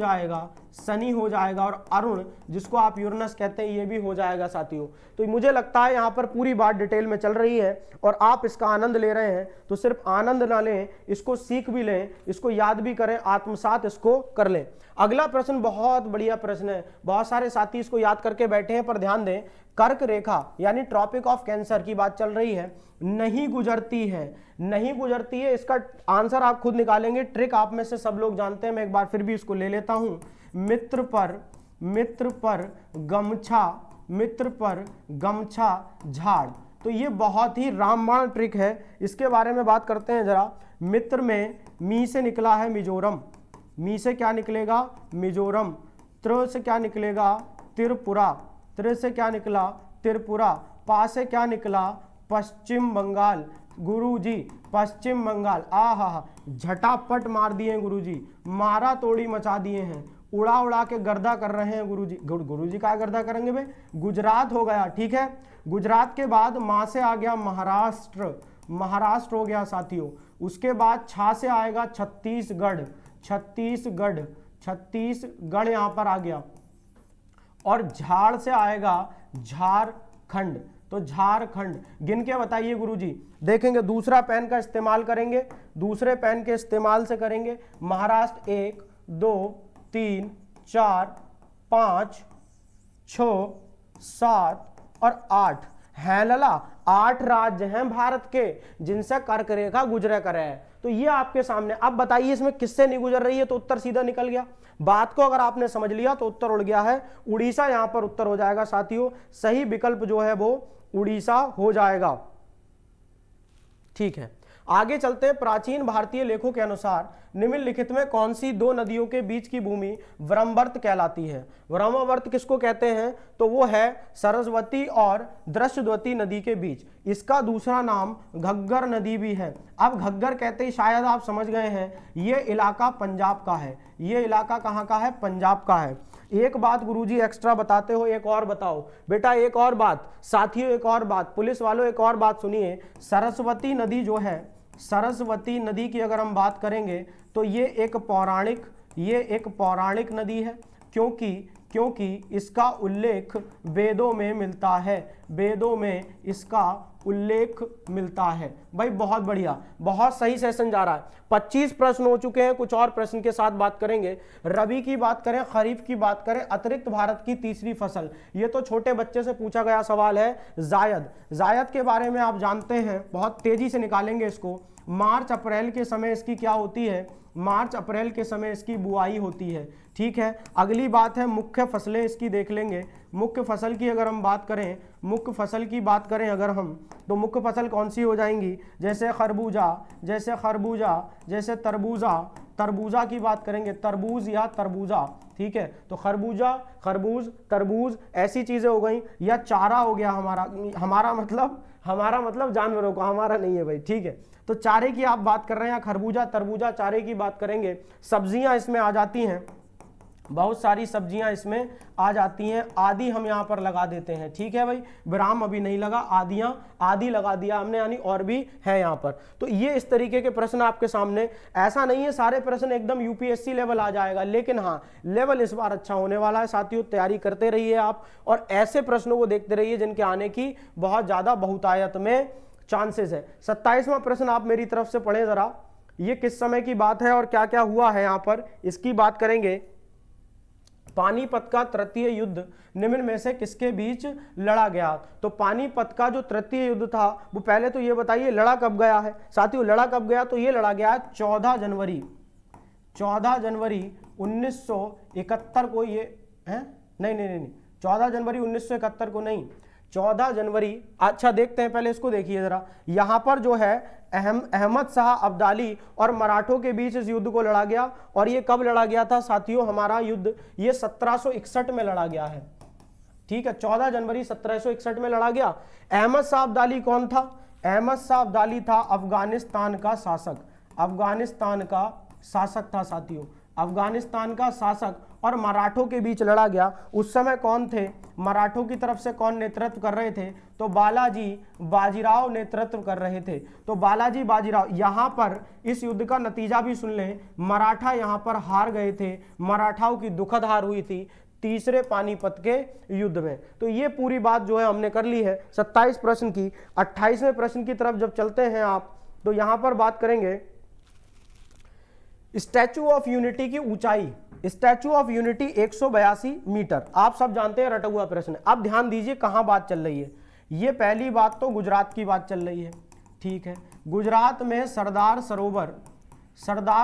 जाएगा, और अरुण जिसको आप यूरेनस कहते हैं, ये भी हो जाएगा साथियों। तो मुझे लगता है यहाँ पर पूरी बात डिटेल में चल रही है और आप इसका आनंद ले रहे हैं। तो सिर्फ आनंद ना लें, इसको सीख भी लें, इसको याद भी करें, आत्मसात इसको कर लें। अगला प्रश्न बहुत बढ़िया प्रश्न है, बहुत सारे साथी इसको याद करके बैठे हैं, पर ध्यान दें, कर्क रेखा यानी ट्रॉपिक ऑफ कैंसर की बात चल रही है, नहीं गुजरती है। इसका आंसर आप खुद निकालेंगे, ट्रिक आप में से सब लोग जानते हैं, मैं एक बार फिर भी इसको ले लेता हूं। मित्र पर गमछा झाड़, तो ये बहुत ही रामबाण ट्रिक है, इसके बारे में बात करते हैं जरा। मित्र में मी से निकला है मिजोरम, मी से क्या निकलेगा मिजोरम, त्र से क्या निकलेगा त्रिपुरा, त्र से क्या निकला त्रिपुरा, पा से क्या निकला पश्चिम बंगाल, गुरुजी पश्चिम बंगाल। आहा, झटापट मार दिए गुरुजी, मारा तोड़ी मचा दिए हैं, उड़ा उड़ा के गर्दा कर रहे हैं गुरुजी। गुरुजी क्या गर्दा करेंगे भाई, गुजरात हो गया, ठीक है। गुजरात के बाद माँ से आ गया महाराष्ट्र, महाराष्ट्र हो गया साथियों। उसके बाद छा से आएगा छत्तीसगढ़, छत्तीसगढ़, छत्तीसगढ़ यहां पर आ गया। और झाड़ से आएगा झारखंड, तो झारखंड। गिन के बताइए गुरुजी। देखेंगे दूसरा पेन का इस्तेमाल करेंगे, दूसरे पेन के इस्तेमाल से करेंगे। महाराष्ट्र 1 2 3 4 5 6 7 और 8 है लला, 8 राज्य हैं भारत के जिनसे कर्क रेखा गुजरे करे है। तो ये आपके सामने, अब बताइए इसमें किससे नहीं गुजर रही है, तो उत्तर सीधा निकल गया। बात को अगर आपने समझ लिया तो उत्तर उड़ गया है, उड़ीसा यहां पर उत्तर हो जाएगा साथियों। सही विकल्प जो है वो उड़ीसा हो जाएगा, ठीक है। आगे चलते हैं। प्राचीन भारतीय लेखों के अनुसार निम्नलिखित में कौन सी दो नदियों के बीच की भूमि ब्रह्मवर्त कहलाती है। ब्रह्मवर्त किसको कहते हैं, तो वो है सरस्वती और दृश्यद्वती नदी के बीच। इसका दूसरा नाम घग्गर नदी भी है। अब घग्गर कहते ही शायद आप समझ गए हैं, ये इलाका पंजाब का है। ये इलाका कहाँ का है, पंजाब का है। एक बात गुरुजी एक्स्ट्रा बताते हो, एक और बताओ बेटा, एक और बात साथियों, एक और बात पुलिस वालों, एक और बात सुनिए। सरस्वती नदी जो है, सरस्वती नदी की अगर हम बात करेंगे तो ये एक पौराणिक नदी है, क्योंकि इसका उल्लेख वेदों में मिलता है, वेदों में इसका उल्लेख मिलता है। भाई बहुत बढ़िया, बहुत सही सेशन जा रहा है। 25 प्रश्न हो चुके हैं, कुछ और प्रश्न के साथ बात करेंगे। रबी की बात करें, खरीफ की बात करें, अतिरिक्त भारत की तीसरी फसल, ये तो छोटे बच्चे से पूछा गया सवाल है। जायद, जायद के बारे में आप जानते हैं, बहुत तेजी से निकालेंगे इसको। मार्च अप्रैल के समय इसकी क्या होती है, मार्च अप्रैल के समय इसकी बुआई होती है, ठीक है। अगली बात है मुख्य फसलें, इसकी देख लेंगे। मुख्य फसल की अगर हम बात करें, मुख्य फसल की बात करें अगर हम, तो मुख्य फसल कौन सी हो जाएंगी, जैसे खरबूजा, जैसे खरबूजा, जैसे तरबूजा, तरबूजा की बात करेंगे, तरबूज या तरबूजा, ठीक है। तो खरबूजा, खरबूज, तरबूज ऐसी चीजें हो गई। या चारा हो गया हमारा मतलब जानवरों का, हमारा नहीं है भाई, ठीक है। तो चारे की आप बात कर रहे हैं, या खरबूजा तरबूजा चारे की बात करेंगे। सब्जियां इसमें आ जाती हैं, बहुत सारी सब्जियां इसमें आ जाती हैं। आदि हम यहाँ पर लगा देते हैं, ठीक है भाई, विराम अभी नहीं लगा, आदि लगा दिया हमने, यानी और भी है यहाँ पर। तो ये इस तरीके के प्रश्न आपके सामने, ऐसा नहीं है सारे प्रश्न एकदम यूपीएससी लेवल आ जाएगा, लेकिन हाँ लेवल इस बार अच्छा होने वाला है साथियों। तैयारी करते रहिए आप, और ऐसे प्रश्नों को देखते रहिए जिनके आने की बहुत ज्यादा बहुतायत में चांसेस है। 27वां प्रश्न आप मेरी तरफ से पढ़ें जरा। ये किस समय की बात है और क्या क्या हुआ है यहाँ पर, इसकी बात करेंगे। पानीपत का तृतीय युद्ध निम्न में से किसके बीच लड़ा गया। तो पानीपत का जो तृतीय युद्ध था, वो पहले तो ये बताइए लड़ा कब गया है साथियों, लड़ा कब गया, तो ये लड़ा गया 14 जनवरी 1971 को। ये है नहीं, 14 जनवरी 1971 को नहीं, 14 जनवरी। अच्छा देखते हैं, पहले इसको देखिए जरा। यहां पर जो है अहमद शाह अब्दाली और मराठों के बीच इस युद्ध को लड़ा गया। और ये कब लड़ा गया था साथियों, हमारा युद्ध ये 1761 में लड़ा गया है, ठीक है। 14 जनवरी 1761 में लड़ा गया। अहमद शाह अब्दाली कौन था, अहमद शाह अब्दाली था अफगानिस्तान का शासक, अफगानिस्तान का शासक था साथियों, अफगानिस्तान का शासक। और मराठों के बीच लड़ा गया। उस समय कौन थे, मराठों की तरफ से कौन नेतृत्व कर रहे थे, तो बालाजी बाजीराव नेतृत्व कर रहे थे। तो बालाजी बाजीराव, यहां पर इस युद्ध का नतीजा भी सुन लें, मराठा यहां पर हार गए थे, मराठाओं की दुखद हार हुई थी तीसरे पानीपत के युद्ध में। तो ये पूरी बात जो है हमने कर ली है 27 प्रश्न की। 28वें प्रश्न की तरफ जब चलते हैं आप, तो यहां पर बात करेंगे स्टैचू ऑफ यूनिटी की ऊंचाई। स्टैचू ऑफ यूनिटी 182 मीटर, आप सब जानते हैं, रटा हुआ प्रश्न। अब ध्यान दीजिए कहां बात चल रही है। ये पहली बात तो गुजरात की बात चल रही है, ठीक है। गुजरात में सरदार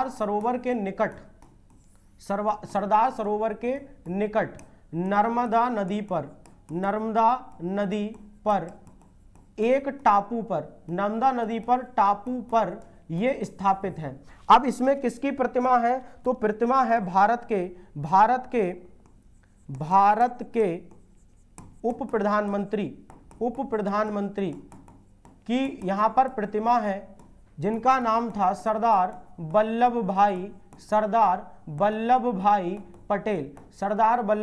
सरोवर के निकट, सरदार सरोवर के निकट नर्मदा नदी पर एक टापू पर, नर्मदा नदी पर टापू पर ये स्थापित है। अब इसमें किसकी प्रतिमा है? तो प्रतिमा है भारत के उप प्रधानमंत्री की यहाँ पर प्रतिमा है, जिनका नाम था सरदार वल्लभ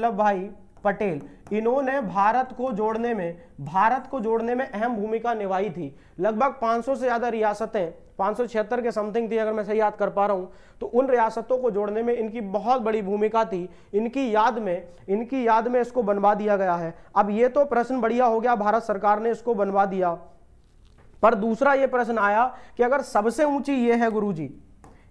भाई पटेल। इन्होंने भारत को जोड़ने में अहम भूमिका निभाई थी। लगभग 500 से ज्यादा रियासतें, 576 के समथिंग थी अगर मैं सही याद कर पा रहा हूं, तो उन रियासतों को जोड़ने में इनकी बहुत बड़ी भूमिका थी। इनकी याद में इसको बनवा दिया गया है। अब ये तो प्रश्न बढ़िया हो गया, भारत सरकार ने इसको बनवा दिया, पर दूसरा ये प्रश्न आया कि अगर सबसे ऊंची ये है गुरुजी,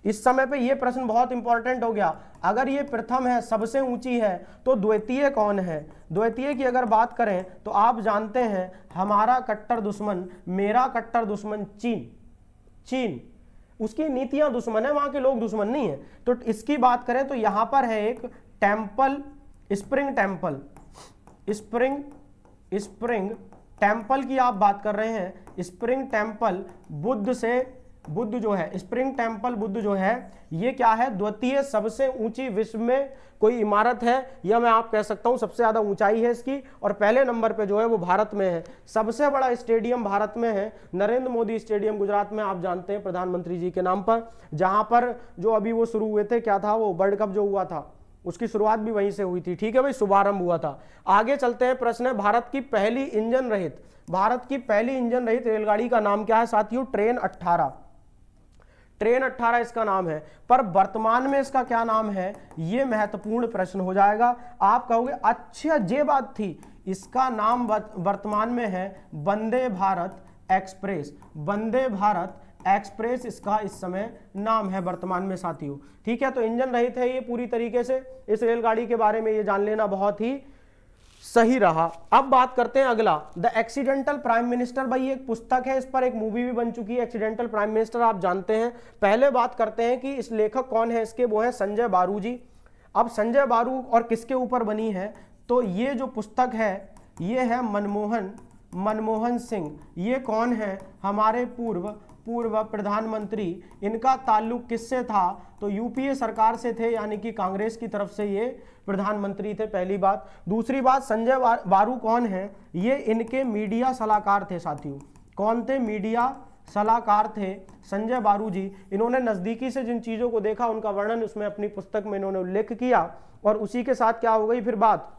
इस समय पे ये प्रश्न बहुत इंपॉर्टेंट हो गया। अगर ये प्रथम है, सबसे ऊंची है, तो द्वितीय कौन है? द्वितीय की अगर बात करें तो आप जानते हैं हमारा कट्टर दुश्मन, मेरा कट्टर दुश्मन चीन, उसकी नीतियां दुश्मन है, वहां के लोग दुश्मन नहीं है। तो इसकी बात करें तो यहां पर है एक टेम्पल, स्प्रिंग टेम्पल की आप बात कर रहे हैं। स्प्रिंग टेम्पल बुद्ध जो है ये क्या है? द्वितीय सबसे ऊंची विश्व में कोई इमारत है, या मैं आप कह सकता हूं सबसे ज्यादा ऊंचाई है इसकी, और पहले नंबर पे जो है वो भारत में है। सबसे बड़ा स्टेडियम भारत में है नरेंद्र मोदी स्टेडियम, गुजरात में, आप जानते हैं, प्रधानमंत्री जी के नाम पर, जहां पर जो अभी वो शुरू हुए थे, क्या था वो, वर्ल्ड कप जो हुआ था, उसकी शुरुआत भी वहीं से हुई थी। ठीक है भाई, शुभारंभ हुआ था। आगे चलते हैं, प्रश्न है भारत की पहली इंजन रहित रेलगाड़ी का नाम क्या है साथियों? ट्रेन 18 इसका नाम है, पर वर्तमान में इसका क्या नाम है? ये महत्वपूर्ण प्रश्न हो जाएगा। आप कहोगे अच्छा ये बात थी, इसका नाम वर्तमान में है वंदे भारत एक्सप्रेस इसका इस समय नाम है वर्तमान में साथियों। ठीक है, तो इंजन रहित है ये पूरी तरीके से। इस रेलगाड़ी के बारे में ये जान लेना बहुत ही सही रहा। अब बात करते हैं अगला, द एक्सीडेंटल प्राइम मिनिस्टर। भाई एक पुस्तक है, इस पर एक मूवी भी बन चुकी है, एक्सीडेंटल प्राइम मिनिस्टर, आप जानते हैं। पहले बात करते हैं कि इस लेखक कौन है इसके, वो है संजय बारू जी। अब संजय बारू और किसके ऊपर बनी है? तो ये जो पुस्तक है ये है मनमोहन सिंह। ये कौन है? हमारे पूर्व प्रधानमंत्री। इनका ताल्लुक किससे था? तो यूपीए सरकार से थे, यानी कि कांग्रेस की तरफ से ये प्रधानमंत्री थे, पहली बात। दूसरी बात, संजय बारू कौन है? ये इनके मीडिया सलाहकार थे साथियों। कौन थे? मीडिया सलाहकार थे संजय बारू जी। इन्होंने नजदीकी से जिन चीजों को देखा उनका वर्णन उसमें अपनी पुस्तक में इन्होंने उल्लेख किया, और उसी के साथ क्या हो गई फिर बात,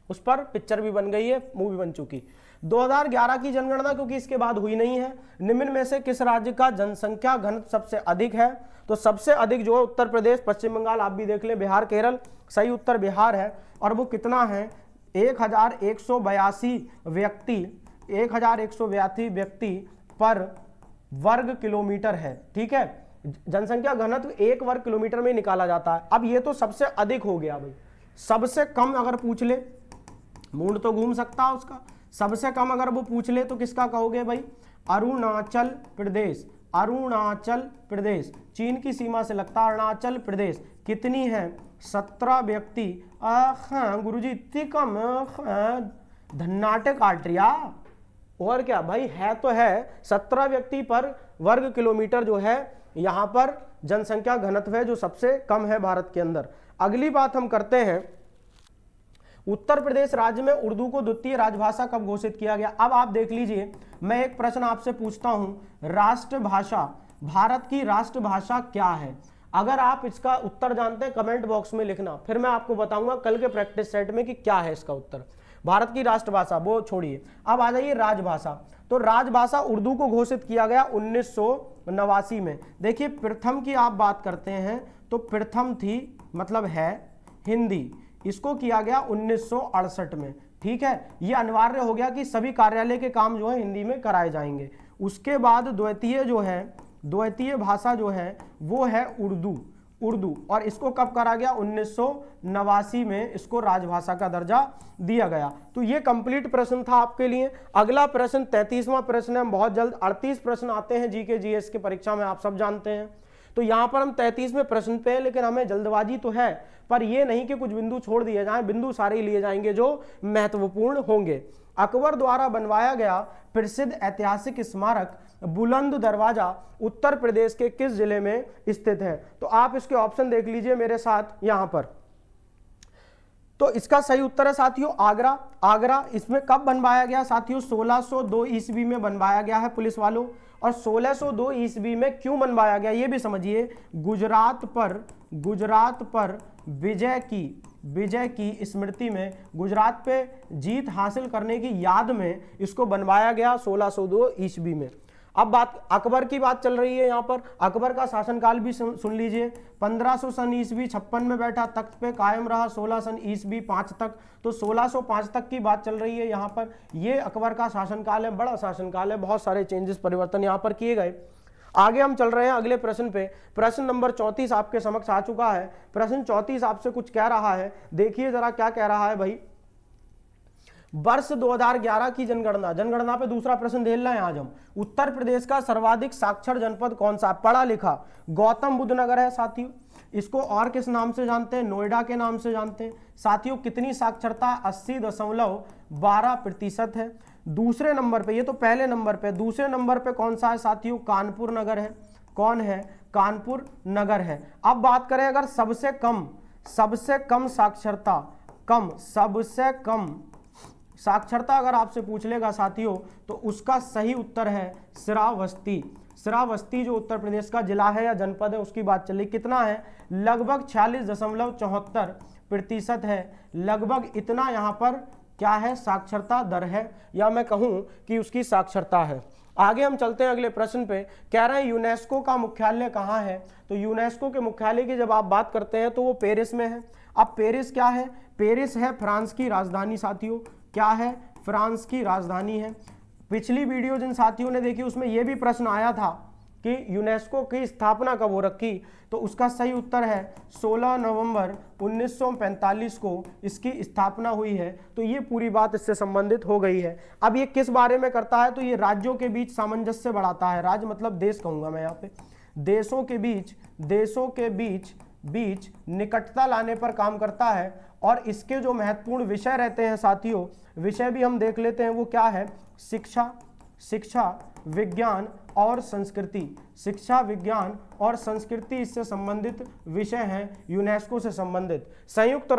उस पर पिक्चर भी बन गई है, मूवी बन चुकी। 2011 की जनगणना क्योंकि इसके बाद हुई नहीं है, निम्न में से किस राज्य का जनसंख्या घनत्व सबसे अधिक है? तो सबसे अधिक जो है उत्तर प्रदेश, पश्चिम बंगाल, आप भी देख लें, बिहार, केरल। सही उत्तर बिहार है। और वो कितना है? 1182 व्यक्ति पर वर्ग किलोमीटर है। ठीक है, जनसंख्या घनत्व 1 वर्ग किलोमीटर में निकाला जाता है। अब ये तो सबसे अधिक हो गया भाई। सबसे कम अगर पूछ ले, मूड तो घूम सकता है उसका। सबसे कम अगर वो पूछ ले तो किसका कहोगे भाई? अरुणाचल प्रदेश, चीन की सीमा से लगता है अरुणाचल प्रदेश। कितनी है? 17 व्यक्ति। गुरुजी इतनी कम, धन्नाटे काट रिया। और क्या भाई, है तो है, 17 व्यक्ति पर वर्ग किलोमीटर जो है यहां पर जनसंख्या घनत्व है, जो सबसे कम है भारत के अंदर। अगली बात हम करते हैं, उत्तर प्रदेश राज्य में उर्दू को द्वितीय राजभाषा कब घोषित किया गया? अब आप देख लीजिए, मैं एक प्रश्न आपसे पूछता हूं, राष्ट्रभाषा, भारत की राष्ट्रभाषा क्या है? अगर आप इसका उत्तर जानते हैं कमेंट बॉक्स में लिखना, फिर मैं आपको बताऊंगा कल के प्रैक्टिस सेट में कि क्या है इसका उत्तर। भारत की राष्ट्रभाषा वो छोड़िए, अब आ जाइए राजभाषा। तो राजभाषा उर्दू को घोषित किया गया 1989 में। देखिए प्रथम की आप बात करते हैं तो प्रथम थी, मतलब है हिंदी, इसको किया गया 1968 में। ठीक है, ये अनिवार्य हो गया कि सभी कार्यालय के काम जो है हिंदी में कराए जाएंगे। उसके बाद द्वितीय भाषा जो है वो है उर्दू, और इसको कब करा गया? 1989 में इसको राजभाषा का दर्जा दिया गया। तो ये कंप्लीट प्रश्न था आपके लिए। अगला प्रश्न 33वां प्रश्न है, बहुत जल्द 38 प्रश्न आते हैं जीके जीएस के परीक्षा में, आप सब जानते हैं। तो यहाँ पर हम 33वें प्रश्न पे हैं, लेकिन हमें जल्दबाजी तो है, पर ये नहीं कि कुछ बिंदु छोड़ दिए जाएं, बिंदु सारे ही लिए जाएंगे जो महत्वपूर्ण होंगे। अकबर द्वारा बनवाया गया प्रसिद्ध ऐतिहासिक स्मारक बुलंद दरवाजा उत्तर प्रदेश के किस जिले में स्थित है? तो आप इसके ऑप्शन देख लीजिए मेरे साथ यहां पर। तो इसका सही उत्तर है साथियों आगरा। आगरा इसमें कब बनवाया गया साथियों? 1602 ईस्वी में बनवाया गया है पुलिस वालों। और 1602 ईस्वी में क्यों बनवाया गया ये भी समझिए। गुजरात पर विजय की स्मृति में, गुजरात पे जीत हासिल करने की याद में इसको बनवाया गया 1602 ईस्वी में। अब बात अकबर की बात चल रही है यहाँ पर। अकबर का शासनकाल भी सुन लीजिए। 1500 सन ईस्वी 56 में बैठा, तख्त पे कायम रहा 16 सन ईस्वी 5 तक। तो 1605 तक की बात चल रही है यहाँ पर। ये अकबर का शासनकाल है, बड़ा शासनकाल है, बहुत सारे चेंजेस परिवर्तन यहाँ पर किए गए। आगे हम चल रहे हैं अगले प्रश्न पे। प्रश्न नंबर 34 आपके समक्ष आ चुका है। प्रश्न 34 आपसे कुछ कह रहा है, देखिए जरा क्या कह रहा है भाई। वर्ष 2011 की जनगणना पे दूसरा प्रश्न देख रहे हैं आज हम। उत्तर प्रदेश का सर्वाधिक साक्षर जनपद कौन सा? पढ़ा लिखा गौतम बुद्ध नगर है साथियों। इसको और किस नाम से जानते हैं? नोएडा के नाम से जानते हैं साथियों। कितनी साक्षरता? 80.12% है। दूसरे नंबर पे, ये तो पहले नंबर पे, दूसरे नंबर पे कौन सा है साथियों? कानपुर नगर है। कौन है? कानपुर नगर है। अब बात करें अगर सबसे कम साक्षरता अगर आपसे पूछ लेगा साथियों, तो उसका सही उत्तर है श्रावस्ती। श्रावस्ती जो उत्तर प्रदेश का जिला है या जनपद है उसकी बात चली। कितना है? लगभग 46.74% है। लगभग इतना यहाँ पर क्या है? साक्षरता दर है, या मैं कहूँ कि उसकी साक्षरता है। आगे हम चलते हैं अगले प्रश्न पे। कह रहे हैं यूनेस्को का मुख्यालय कहाँ है? तो यूनेस्को के मुख्यालय की जब आप बात करते हैं तो वो पेरिस में है। अब पेरिस क्या है? पेरिस है फ्रांस की राजधानी साथियों। क्या है? फ्रांस की राजधानी है। पिछली वीडियो जिन साथियों ने देखी उसमें यह भी प्रश्न आया था कि यूनेस्को की स्थापना कब हो रखी? तो उसका सही उत्तर है 16 नवंबर 1945 को इसकी स्थापना हुई है। तो ये पूरी बात इससे संबंधित हो गई है। अब ये किस बारे में करता है? तो ये राज्यों के बीच सामंजस्य बढ़ाता है। राज्य मतलब देश कहूंगा मैं यहाँ पे। देशों के बीच निकटता लाने पर काम करता है। और इसके जो महत्वपूर्ण विषय रहते हैं साथियों, विषय भी हम देख लेते हैं। वो क्या है? शिक्षा, विज्ञान और संस्कृति। शिक्षा, विज्ञान और संस्कृति इससे संबंधित विषय हैं, यूनेस्को से संबंधित। संयुक्त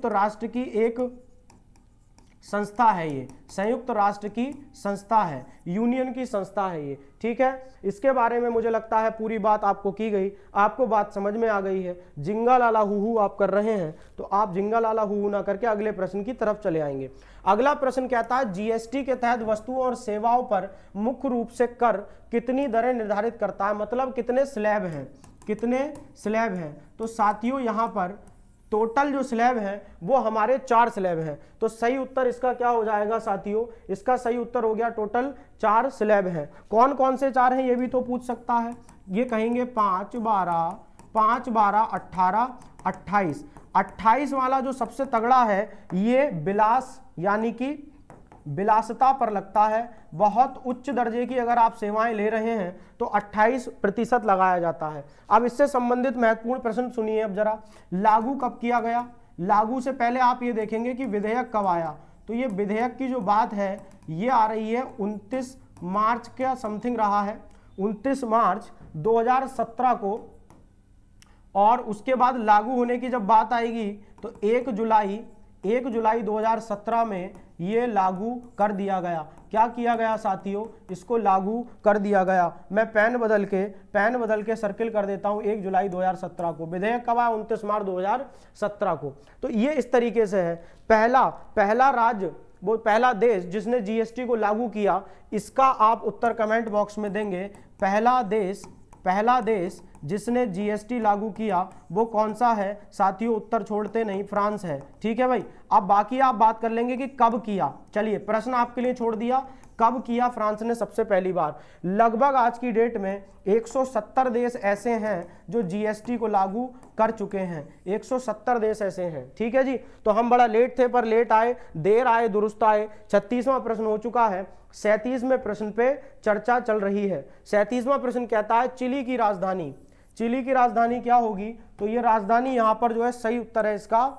राष्ट्र की एक संस्था है ये। संयुक्त राष्ट्र की संस्था है, यूनियन की संस्था है ये। ठीक है, इसके बारे में मुझे लगता है पूरी बात आपको की गई, आपको बात समझ में आ गई है। जिंगा लाला हूहू आप कर रहे हैं तो आप जिंगा लाला हूहू ना करके अगले प्रश्न की तरफ चले आएंगे। अगला प्रश्न कहता है जीएसटी के तहत वस्तुओं और सेवाओं पर मुख्य रूप से कर कितनी दरें निर्धारित करता है? मतलब कितने स्लैब हैं? तो साथियों यहाँ पर टोटल जो स्लैब है वो हमारे 4 स्लैब हैं। तो सही उत्तर इसका क्या हो जाएगा साथियों? इसका सही उत्तर हो गया टोटल 4 स्लैब हैं। कौन कौन से 4 हैं ये भी तो पूछ सकता है। ये कहेंगे 5, 12, 18, 28। 28 वाला जो सबसे तगड़ा है ये विलास यानी कि विलासिता पर लगता है। बहुत उच्च दर्जे की अगर आप सेवाएं ले रहे हैं तो 28% लगाया जाता है। अब इससे संबंधित महत्वपूर्ण प्रश्न सुनिए अब जरा। लागू कब किया गया? लागू से पहले आप ये देखेंगे कि विधेयक कब आया। तो ये विधेयक की जो बात है ये आ रही है 29 मार्च का समथिंग रहा है, 29 मार्च 2017 को। और उसके बाद लागू होने की जब बात आएगी तो 1 जुलाई 2017 में ये लागू कर दिया गया। क्या किया गया साथियों? इसको लागू कर दिया गया। मैं पेन बदल के सर्किल कर देता हूं 1 जुलाई 2017 को। विधेयक कब आया? 29 मार्च 2017 को। तो ये इस तरीके से है। पहला राज्य, वो पहला देश जिसने जीएसटी को लागू किया, इसका आप उत्तर कमेंट बॉक्स में देंगे। पहला देश जिसने जीएसटी लागू किया वो कौन सा है साथियों? उत्तर छोड़ते नहीं, फ्रांस है। ठीक है भाई। अब बाकी आप बात कर लेंगे कि कब किया। चलिए प्रश्न आपके लिए छोड़ दिया, कब किया फ्रांस ने सबसे पहली बार? लगभग आज की डेट में 170 देश ऐसे हैं जो जीएसटी को लागू कर चुके हैं। 170 देश ऐसे हैं। ठीक है जी, तो हम बड़ा लेट थे पर लेट आए, देर आए दुरुस्त आए। 36वां प्रश्न हो चुका है। 37वें प्रश्न पे चर्चा चल रही है। 37वां प्रश्न कहता है चिली की राजधानी, चिली की राजधानी क्या होगी? तो ये राजधानी यहां पर जो है सही उत्तर है इसका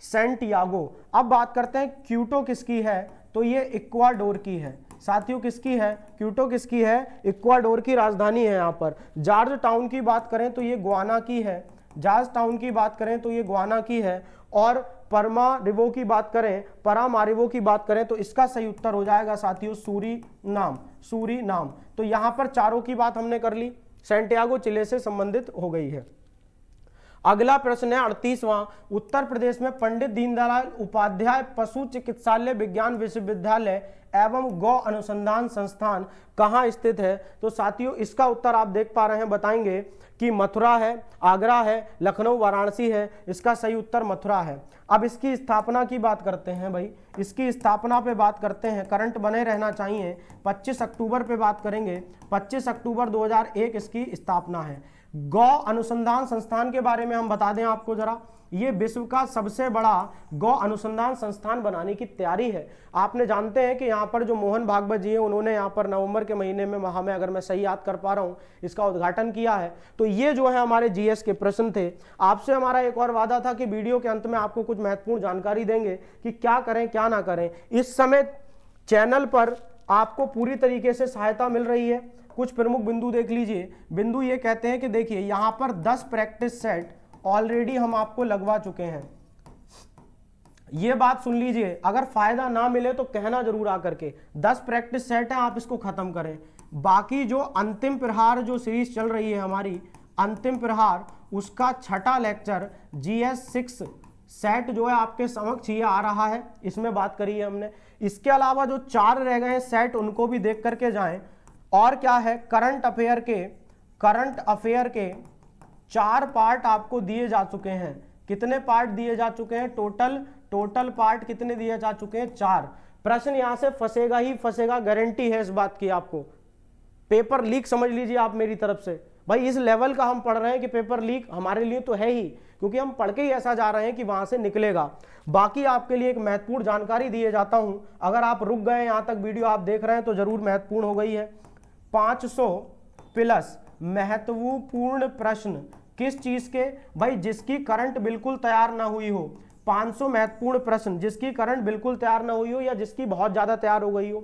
सैंटियागो। अब बात करते हैं क्यूटो किसकी है? तो ये इक्वाडोर की है। साथियों किसकी है? क्यूटो किसकी है? इक्वाडोर की राजधानी है यहाँ पर। जॉर्ज टाउन की बात करें तो ये गुआना की है। जॉर्ज टाउन की बात करें तो ये गुआना की है। और परमारिवो की बात करें, परामारिवो की बात करें तो इसका सही उत्तर हो जाएगा साथियों सूरीनाम, सूरीनाम। तो यहां पर चारों की बात हमने कर ली, सैंटियागो चिले से संबंधित हो गई है। अगला प्रश्न है 38वां, उत्तर प्रदेश में पंडित दीनदयाल उपाध्याय पशु चिकित्सालय विज्ञान विश्वविद्यालय एवं गौ अनुसंधान संस्थान कहाँ स्थित है? तो साथियों इसका उत्तर आप देख पा रहे हैं, बताएंगे कि मथुरा है, आगरा है, लखनऊ, वाराणसी है। इसका सही उत्तर मथुरा है। अब इसकी स्थापना की बात करते हैं भाई, इसकी स्थापना पे बात करते हैं, करंट बने रहना चाहिए। 25 अक्टूबर पे बात करेंगे, 25 अक्टूबर 2001 इसकी स्थापना है। गौ अनुसंधान संस्थान के बारे में हम बता दें आपको जरा, ये विश्व का सबसे बड़ा गौ अनुसंधान संस्थान बनाने की तैयारी है। आपने जानते हैं कि यहाँ पर जो मोहन भागवत जी हैं उन्होंने यहाँ पर नवंबर के महीने में माह में, अगर मैं सही याद कर पा रहा हूँ, इसका उद्घाटन किया है। तो ये जो है हमारे जीएस के प्रश्न थे। आपसे हमारा एक और वादा था कि वीडियो के अंत में आपको कुछ महत्वपूर्ण जानकारी देंगे कि क्या करें क्या ना करें। इस समय चैनल पर आपको पूरी तरीके से सहायता मिल रही है। कुछ प्रमुख बिंदु देख लीजिए। बिंदु ये कहते हैं कि देखिए यहाँ पर 10 प्रैक्टिस सेट ऑलरेडी हम आपको लगवा चुके हैं। ये बात सुन लीजिए, अगर फायदा ना मिले तो कहना जरूर आकर के। 10 प्रैक्टिस सेट है, आप इसको खत्म करें। बाकी जो अंतिम प्रहार जो सीरीज चल रही है हमारी, अंतिम प्रहार, उसका 6ठा लेक्चर GS 6 सेट जो है आपके समक्ष ये आ रहा है, इसमें बात करी है हमने। इसके अलावा जो 4 रह गए हैं सेट, उनको भी देख करके जाएं। और क्या है, करंट अफेयर के 4 पार्ट आपको दिए जा चुके हैं। कितने पार्ट दिए जा चुके हैं? टोटल पार्ट कितने दिए जा चुके हैं? 4। प्रश्न यहां से फंसेगा ही फंसेगा, गारंटी है इस बात की आपको। पेपर लीक समझ लीजिए आप मेरी तरफ से। भाई इस लेवल का हम पढ़ रहे हैं कि पेपर लीक हमारे लिए तो है ही, क्योंकि हम पढ़ के ही ऐसा जा रहे हैं कि वहां से निकलेगा। बाकी आपके लिए एक महत्वपूर्ण जानकारी दिए जाता हूं, अगर आप रुक गए यहां तक वीडियो आप देख रहे हैं तो जरूर महत्वपूर्ण हो गई है। 500 प्लस महत्वपूर्ण प्रश्न किस चीज के? भाई जिसकी करंट बिल्कुल तैयार ना हुई हो। 500 महत्वपूर्ण प्रश्न जिसकी करंट बिल्कुल तैयार ना हुई हो या जिसकी बहुत ज्यादा तैयार हो गई हो।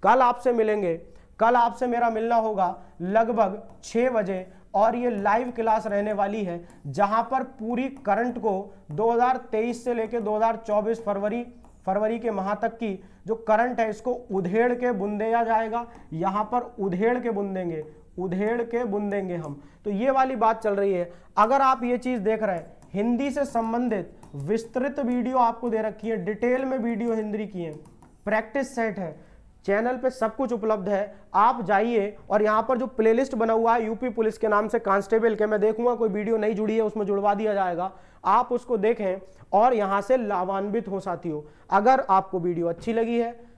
कल आपसे मिलेंगे, कल आपसे मेरा मिलना होगा लगभग 6 बजे, और ये लाइव क्लास रहने वाली है जहां पर पूरी करंट को 2023 से लेकर 2024 फरवरी के माह तक की जो करंट है इसको उधेड़ के बुंदेया जाएगा। यहां पर उधेड़ के बुंदेंगे हम। तो ये वाली बात चल रही है। अगर आप ये चीज देख रहे हैं, हिंदी से संबंधित विस्तृत वीडियो आपको दे रखी है, डिटेल में वीडियो हिंदी की है, प्रैक्टिस सेट है, चैनल पे सब कुछ उपलब्ध है। आप जाइए और यहाँ पर जो प्लेलिस्ट बना हुआ है यूपी पुलिस के नाम से कांस्टेबल के, मैं देखूंगा कोई वीडियो नहीं जुड़ी है उसमें जुड़वा दिया जाएगा, आप उसको देखें और यहाँ से लाभान्वित हो साथियों। अगर आपको वीडियो अच्छी लगी है,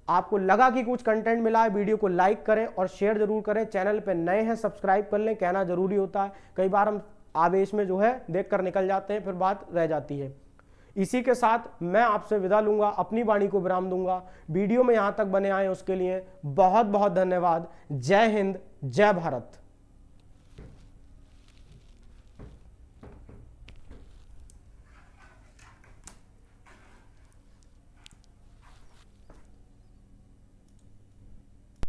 आपको लगा कि कुछ कंटेंट मिला है, वीडियो को लाइक करें और शेयर जरूर करें। चैनल पे नए हैं सब्सक्राइब कर लें, कहना जरूरी होता है, कई बार हम आवेश में जो है देख कर निकल जाते हैं, फिर बात रह जाती है। इसी के साथ मैं आपसे विदा लूंगा, अपनी वाणी को विराम दूंगा। वीडियो में यहां तक बने आए उसके लिए बहुत बहुत धन्यवाद। जय हिंद, जय भारत।